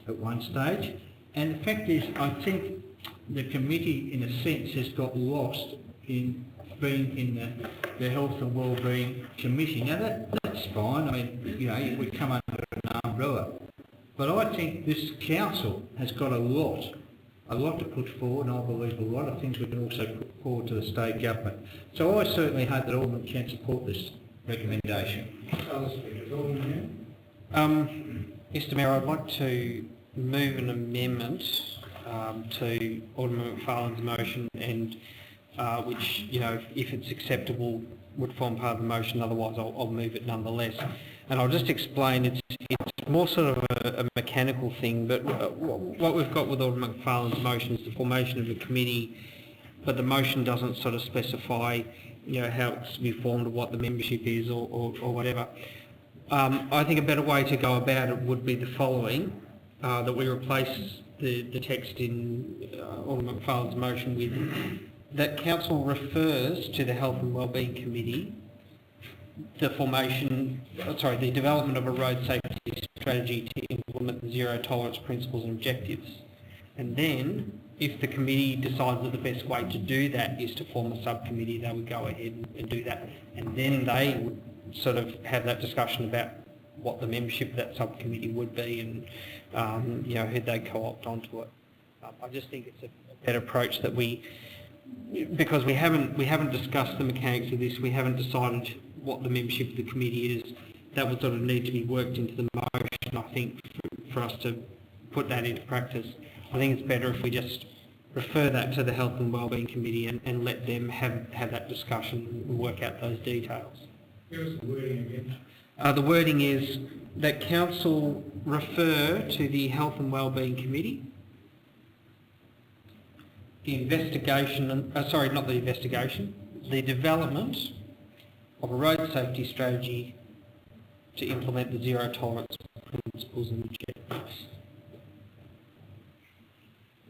at one stage, and the fact is, I think the committee in a sense has got lost in being in the Health and Wellbeing Committee. Now that's fine, I mean, you know, we come under an umbrella. But I think this council has got a lot to put forward, and I believe a lot of things we can also put forward to the state government. So I certainly hope that Alderman can support this recommendation. Mr Mayor, I'd like to move an amendment to Alderman McFarlane's motion, and which, you know, if it's acceptable, would form part of the motion. Otherwise, I'll move it nonetheless. And I'll just explain. It's more sort of a mechanical thing, but what we've got with Alderman McFarlane's motion is the formation of a committee, but the motion doesn't sort of specify, you know, how it's to be formed or what the membership is or whatever. I think a better way to go about it would be the following, that we replace the text in Alderman McFarlane's motion with that Council refers to the Health and Wellbeing Committee the development of a road safety strategy to implement the zero tolerance principles and objectives. And then if the committee decides that the best way to do that is to form a subcommittee, they would go ahead and do that, and then they would sort of have that discussion about what the membership of that subcommittee would be, and you know, who they co-opt onto it. I just think it's a better approach that because we haven't discussed the mechanics of this, we haven't decided what the membership of the committee is. That would sort of need to be worked into the motion, I think, for us to put that into practice. I think it's better if we just refer that to the Health and Wellbeing Committee and let them have that discussion and work out those details. Here's the wording again. The wording is that Council refer to the Health and Wellbeing Committee the development of a road safety strategy to implement the zero tolerance principles and objectives.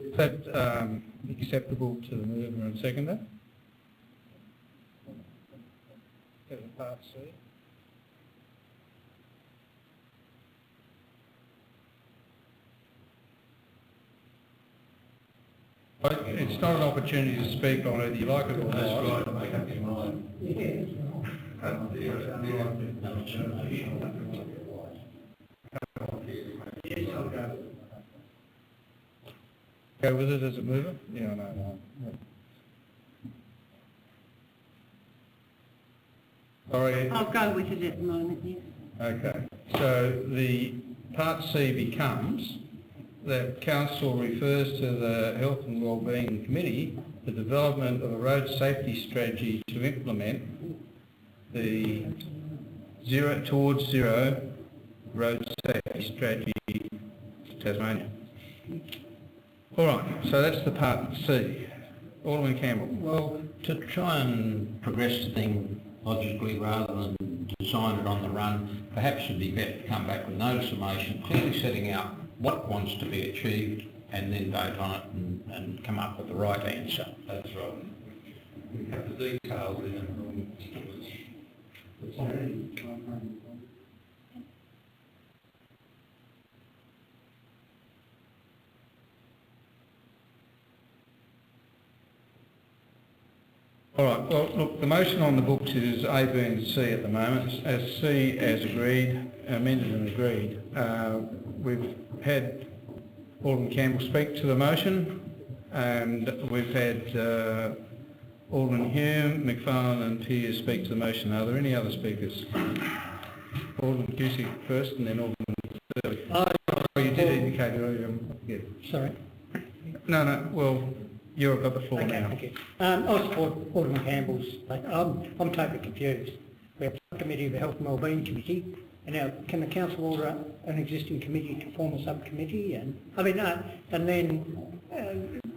Is that acceptable to the mover and seconder? As a part C. It's not an opportunity to speak on it, you like it or not. That's right, to make up your mind. Go with it as a mover? Yeah, no. Sorry. I'll go with it at the moment, yes. Okay, so the part C becomes that Council refers to the Health and Wellbeing Committee the development of a road safety strategy to implement the towards zero road safety strategy to Tasmania. All right, so that's the part C. Alderman Campbell. Well, to try and progress the thing logically rather than design it on the run, perhaps it would be better to come back with notice of motion, clearly setting out what wants to be achieved and then vote on it and come up with the right answer. That's right. We have the details in it. All right, well, look, the motion on the books is A, B and C at the moment. As C as agreed, amended and agreed. We've had Alderman Campbell speak to the motion, and we've had Alderman Hume, McFarlane and Pearce speak to the motion. Are there any other speakers? Alderman Cusick first and then Alderman Thurley. Oh, you did indicate earlier. Yeah. Sorry. No, well, you've got the floor now. Thank you. I support Alderman Campbell's. I'm totally confused. We have a committee of the Health and Wellbeing Committee, and now can the council order an existing committee to form a subcommittee? And then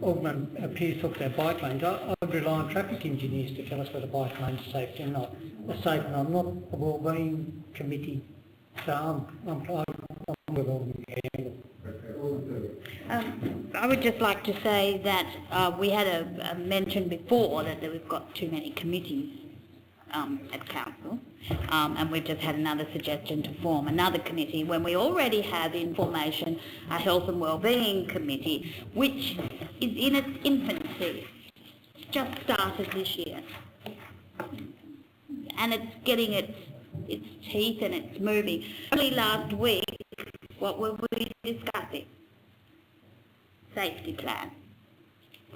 Alderman Pearce talked about bike lanes. I'd rely on traffic engineers to tell us whether bike lanes are safe or not. And I'm not a Wellbeing Committee, so I'm with Alderman Campbell. I would just like to say that we had a mention before that we've got too many committees at council, and we've just had another suggestion to form another committee when we already have in formation a Health and Wellbeing Committee, which is in its infancy, just started this year, and it's getting its teeth and it's moving. Only last week, what were we discussing? Safety plan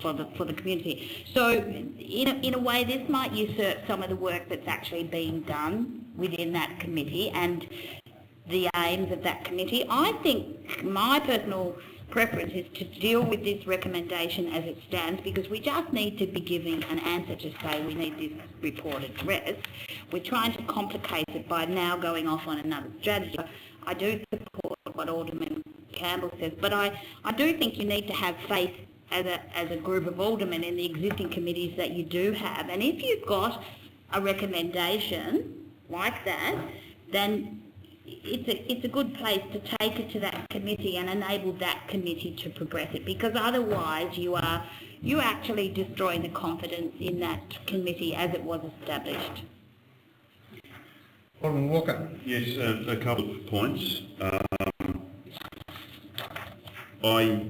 for the community. So in a way this might usurp some of the work that's actually being done within that committee and the aims of that committee. I think my personal preference is to deal with this recommendation as it stands, because we just need to be giving an answer to say we need this report addressed. We're trying to complicate it by now going off on another strategy. I do support what Alderman Campbell says, but I do think you need to have faith as a group of aldermen in the existing committees that you do have. And if you've got a recommendation like that, then it's a good place to take it to that committee and enable that committee to progress it, because otherwise you're actually destroying the confidence in that committee as it was established. Alderman Walker. Yes, a couple of points. I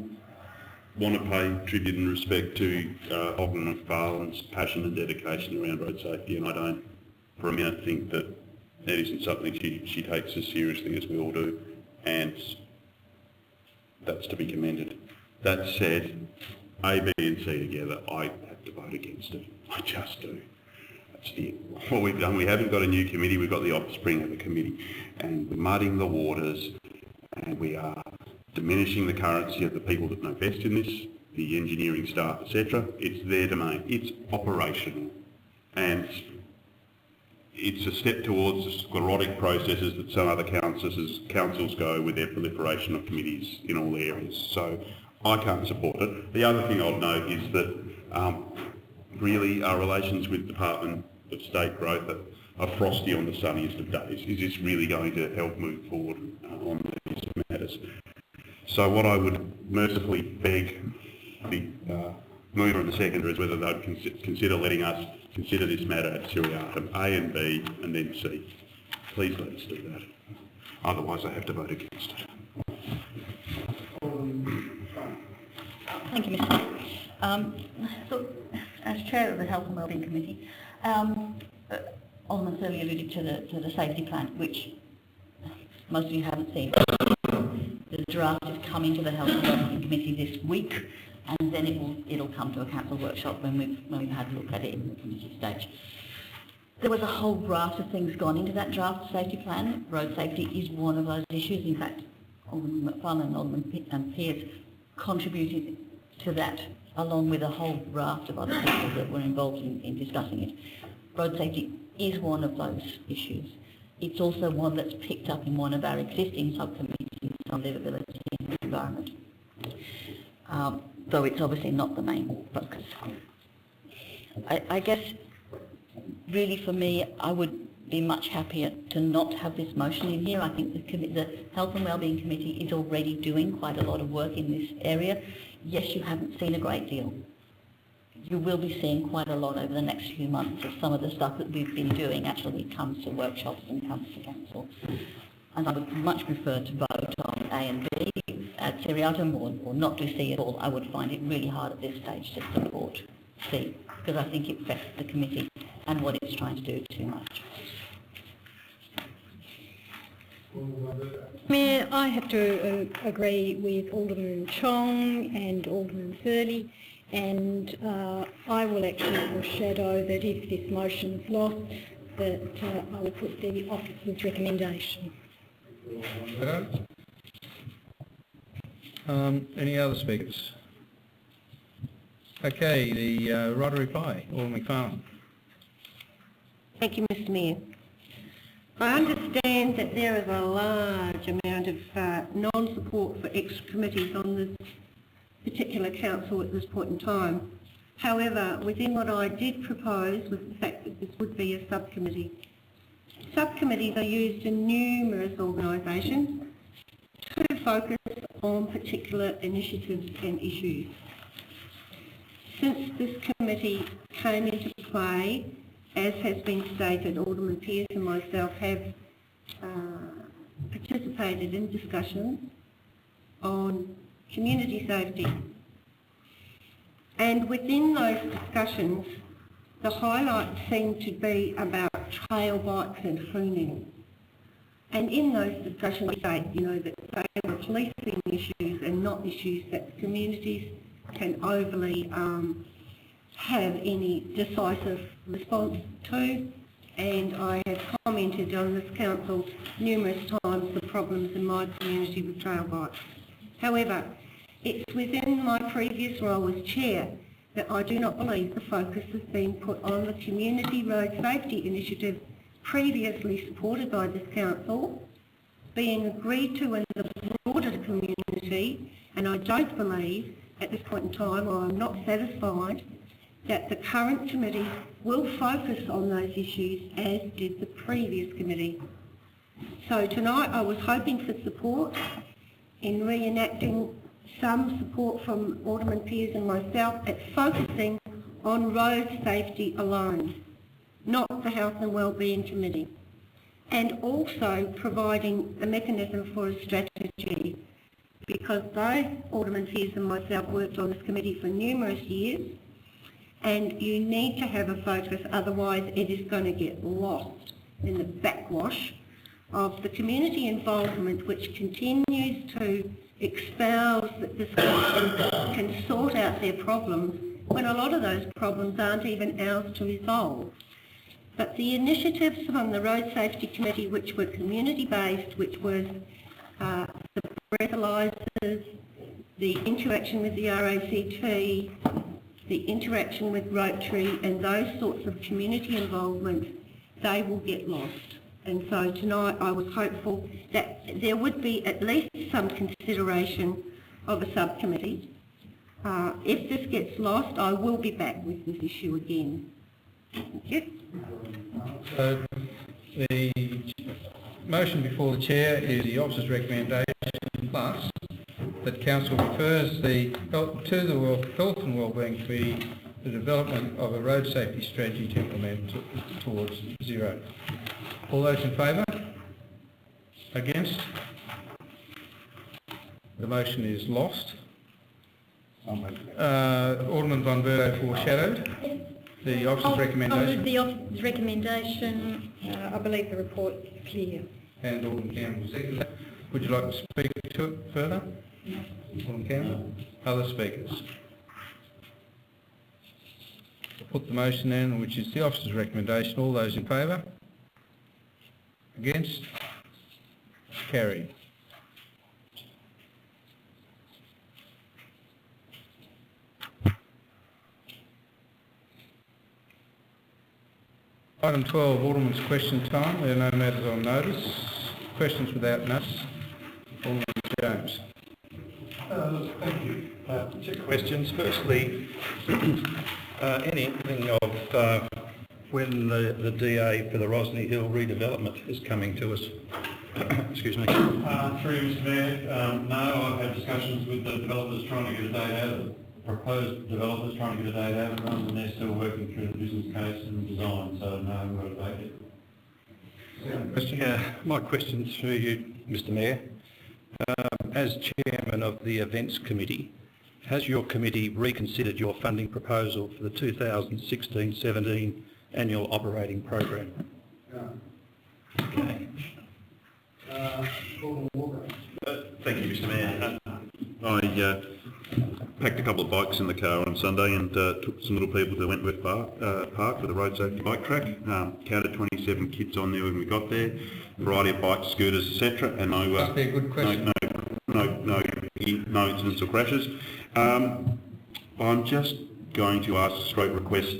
want to pay tribute and respect to Alderman McFarlane's passion and dedication around road safety, and I don't for a minute think that that isn't something she takes as seriously as we all do, and that's to be commended. That said, A, B and C together, I have to vote against it. I just do. That's what we've done. We haven't got a new committee, we've got the offspring of a committee, and we're muddying the waters, and we are diminishing the currency of the people that know best in this, the engineering staff, etc. It's their domain. It's operational. And it's a step towards the sclerotic processes that some other councils go with their proliferation of committees in all areas. So I can't support it. The other thing I'd note is that really our relations with Department of State Growth are frosty on the sunniest of days. Is this really going to help move forward on these matters? So what I would mercifully beg the mover and the seconder is whether they'd consider letting us consider this matter at seriatim, A and B, and then C. Please let us do that. Otherwise I have to vote against it. Thank you, Mr. So, as Chair of the Health and Wellbeing Committee, Alderman Thurley alluded to the safety plan, which most of you haven't seen. The draft is coming to the Health and Wellbeing Committee this week, and then it'll come to a council workshop when we've had a look at it in the committee stage. There was a whole raft of things gone into that draft safety plan. Road safety is one of those issues. In fact, Alderman McFarlane and Alderman Pearce contributed to that, along with a whole raft of other people that were involved in discussing it. Road safety is one of those issues. It's also one that's picked up in one of our existing subcommittees on livability and environment. Though it's obviously not the main focus. I guess, really for me, I would be much happier to not have this motion in here. I think the Health and Wellbeing Committee is already doing quite a lot of work in this area. Yes, you haven't seen a great deal. You will be seeing quite a lot over the next few months of some of the stuff that we've been doing actually comes to workshops and comes to council. And I would much prefer to vote on A and B at seriatim or not do C at all. I would find it really hard at this stage to support C, because I think it affects the committee and what it's trying to do too much. Mayor, I have to agree with Alderman Chong and Alderman Thurley, and I will actually foreshadow that if this motion is lost, that I will put the officer's recommendation. Any other speakers? Okay, the right of reply, Alderman McFarlane. Thank you, Mr. Mayor. I understand that there is a large amount of non-support for extra committees on this particular council at this point in time. However, within what I did propose was the fact that this would be a subcommittee. Subcommittees are used in numerous organisations to focus on particular initiatives and issues. Since this committee came into play, as has been stated, Alderman Pearce and myself have participated in discussions on community safety. And within those discussions, the highlights seem to be about trail bikes and hooning. And in those discussions, we say, that they are policing issues and not issues that communities can overly have any decisive response to. And I have commented on this council numerous times the problems in my community with trail bikes. However, it's within my previous role as chair that I do not believe the focus has been put on the community road safety initiative previously supported by this council, being agreed to in the broader community, and I don't believe at this point in time, or I'm not satisfied, that the current committee will focus on those issues as did the previous committee. So tonight I was hoping for support in reenacting some support from Alderman Pearce and myself at focusing on road safety alone, not the Health and Wellbeing Committee, and also providing a mechanism for a strategy because both Alderman Fears and myself worked on this committee for numerous years, and you need to have a focus, otherwise it is going to get lost in the backwash of the community involvement which continues to espouse that this can sort out their problems when a lot of those problems aren't even ours to resolve. But the initiatives from the Road Safety Committee, which were community-based, which was the breathalyzers, the interaction with the RACT, the interaction with Rotary and those sorts of community involvement, they will get lost. And so tonight I was hopeful that there would be at least some consideration of a subcommittee. If this gets lost, I will be back with this issue again. Thank you. So the motion before the Chair is the officer's recommendation plus that Council refers to the Health and Wellbeing Committee the development of a road safety strategy to implement towards zero. All those in favour? Against? The motion is lost. Alderman von Berdo foreshadowed the officer's recommendation. The officer's recommendation, I believe the report is clear. And Alderman Campbell seconded that. Would you like to speak to it further? No. Alderman Campbell? Other speakers? I'll put the motion in, which is the officer's recommendation. All those in favour? Against? Carried. Item 12, Alderman's question time. There are no matters on notice. Questions without notice. Alderman Jones. Thank you. Two questions. Firstly, any inkling of when the DA for the Rosny Hill redevelopment is coming to us? Excuse me. Through Mr Mayor, no, I've had discussions with the developers trying to get a date out of it. Proposed developers trying to get a date out of them, and they're still working through the business case and design, so no, I haven't got a date yet. My question's for you, Mr Mayor. As chairman of the events committee, has your committee reconsidered your funding proposal for the 2016-17 annual operating program? Okay. Thank you, Mr Mayor. I packed a couple of bikes in the car on Sunday and took some little people to Wentworth Park for the road safety bike track. Counted 27 kids on there when we got there, variety of bikes, scooters, etc. And Must be a good question. no incidents or crashes. I'm just going to ask a straight request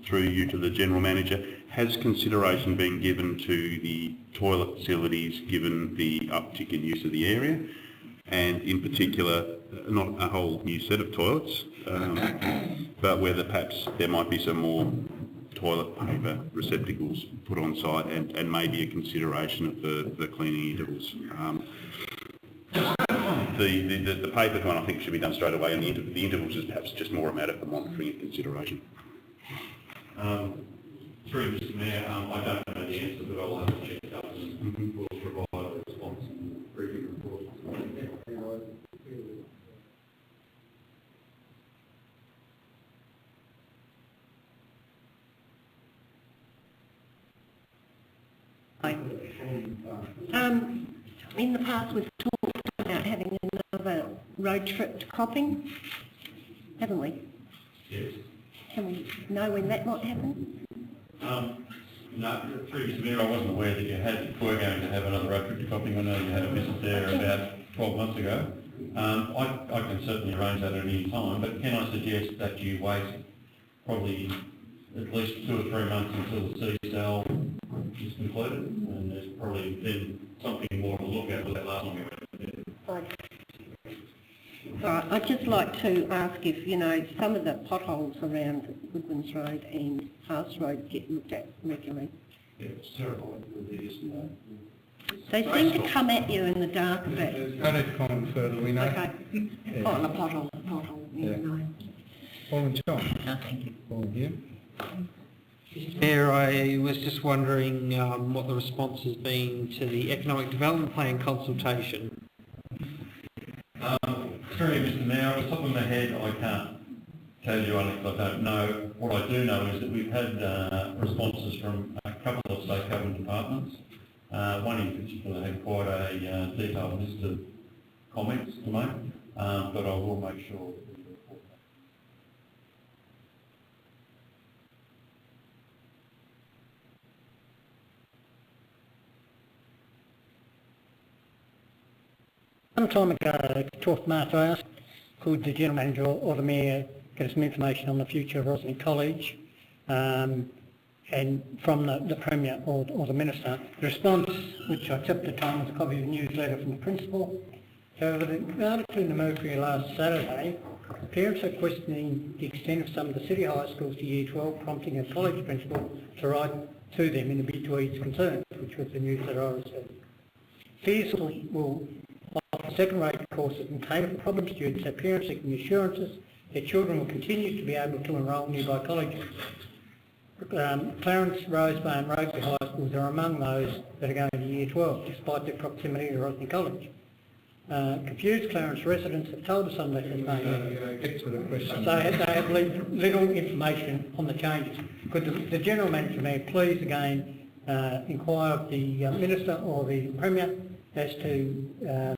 through you to the General Manager. Has consideration been given to the toilet facilities given the uptick in use of the area? And in particular, not a whole new set of toilets, but whether perhaps there might be some more toilet paper receptacles put on site and maybe a consideration of the cleaning intervals. The paper one I think should be done straight away, and the intervals is perhaps just more a matter for monitoring and consideration. Through Mr Mayor, I don't know the answer, but I'll have to check it up and we'll provide a response in the briefing report. In the past we've talked about having another road trip to Copping, haven't we? Yes. Can we know when that might happen? No, through Mr Mayor, I wasn't aware that you were going to have another road trip to Copping. I know you had a visit there about 12 months ago. I can certainly arrange that at any time, but can I suggest that you wait probably at least 2 or 3 months until the C-cell is concluded, and there's probably then something more to look at with that last one. I'd just like to ask if, some of the potholes around Woodlands Road and House Road get looked at regularly. Yeah, it's terrible. They seem to come at you in the dark a bit. I need to comment further, we know. Okay. Yeah. Oh, the pothole, Yeah. no. Alderman John. Thank you. Alderman Hume. Mayor, I was just wondering what the response has been to the Economic Development Plan consultation. Sorry, Mr Mayor, off the top of my head, I can't tell you anything I don't know. What I do know is that we've had responses from a couple of state government departments. One in particular had quite a detailed list of comments to make, but I will make sure. Some time ago, I talked to Martha, I asked could the General Manager or the Mayor get us some information on the future of Rosny College, and from the Premier or the Minister. The response, which I took at the time, was a copy of a newsletter from the Principal. However, in article in the Mercury last Saturday, parents are questioning the extent of some of the city high schools to Year 12, prompting a college principal to write to them in a bid to ease concerns, which was the newsletter I received. Fears will offer second-rate courses and cater for problem students, so parents seeking assurances their children will continue to be able to enrol nearby colleges. Clarence, Rosebay and Rugby High Schools are among those that are going to Year 12, despite their proximity to Rosny College. Confused Clarence residents have told us on that they have little information on the changes. Could the General Manager, Mayor, please again inquire of the Minister or the Premier as to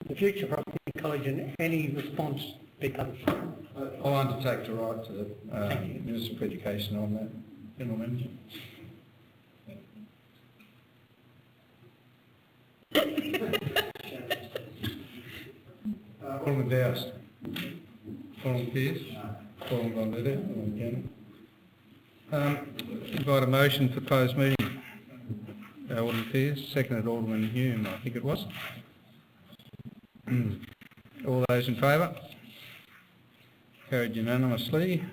the future of Rosny College and any response be published? I'll undertake to write to the Minister for Education on that, General Manager. Alderman Dowse. Alderman Pearce. Alderman Von Litter. Alderman Cannon. Invite a motion for closed meeting. Alderman Pearce, seconded Alderman Hume, I think it was. All those in favour? Carried unanimously.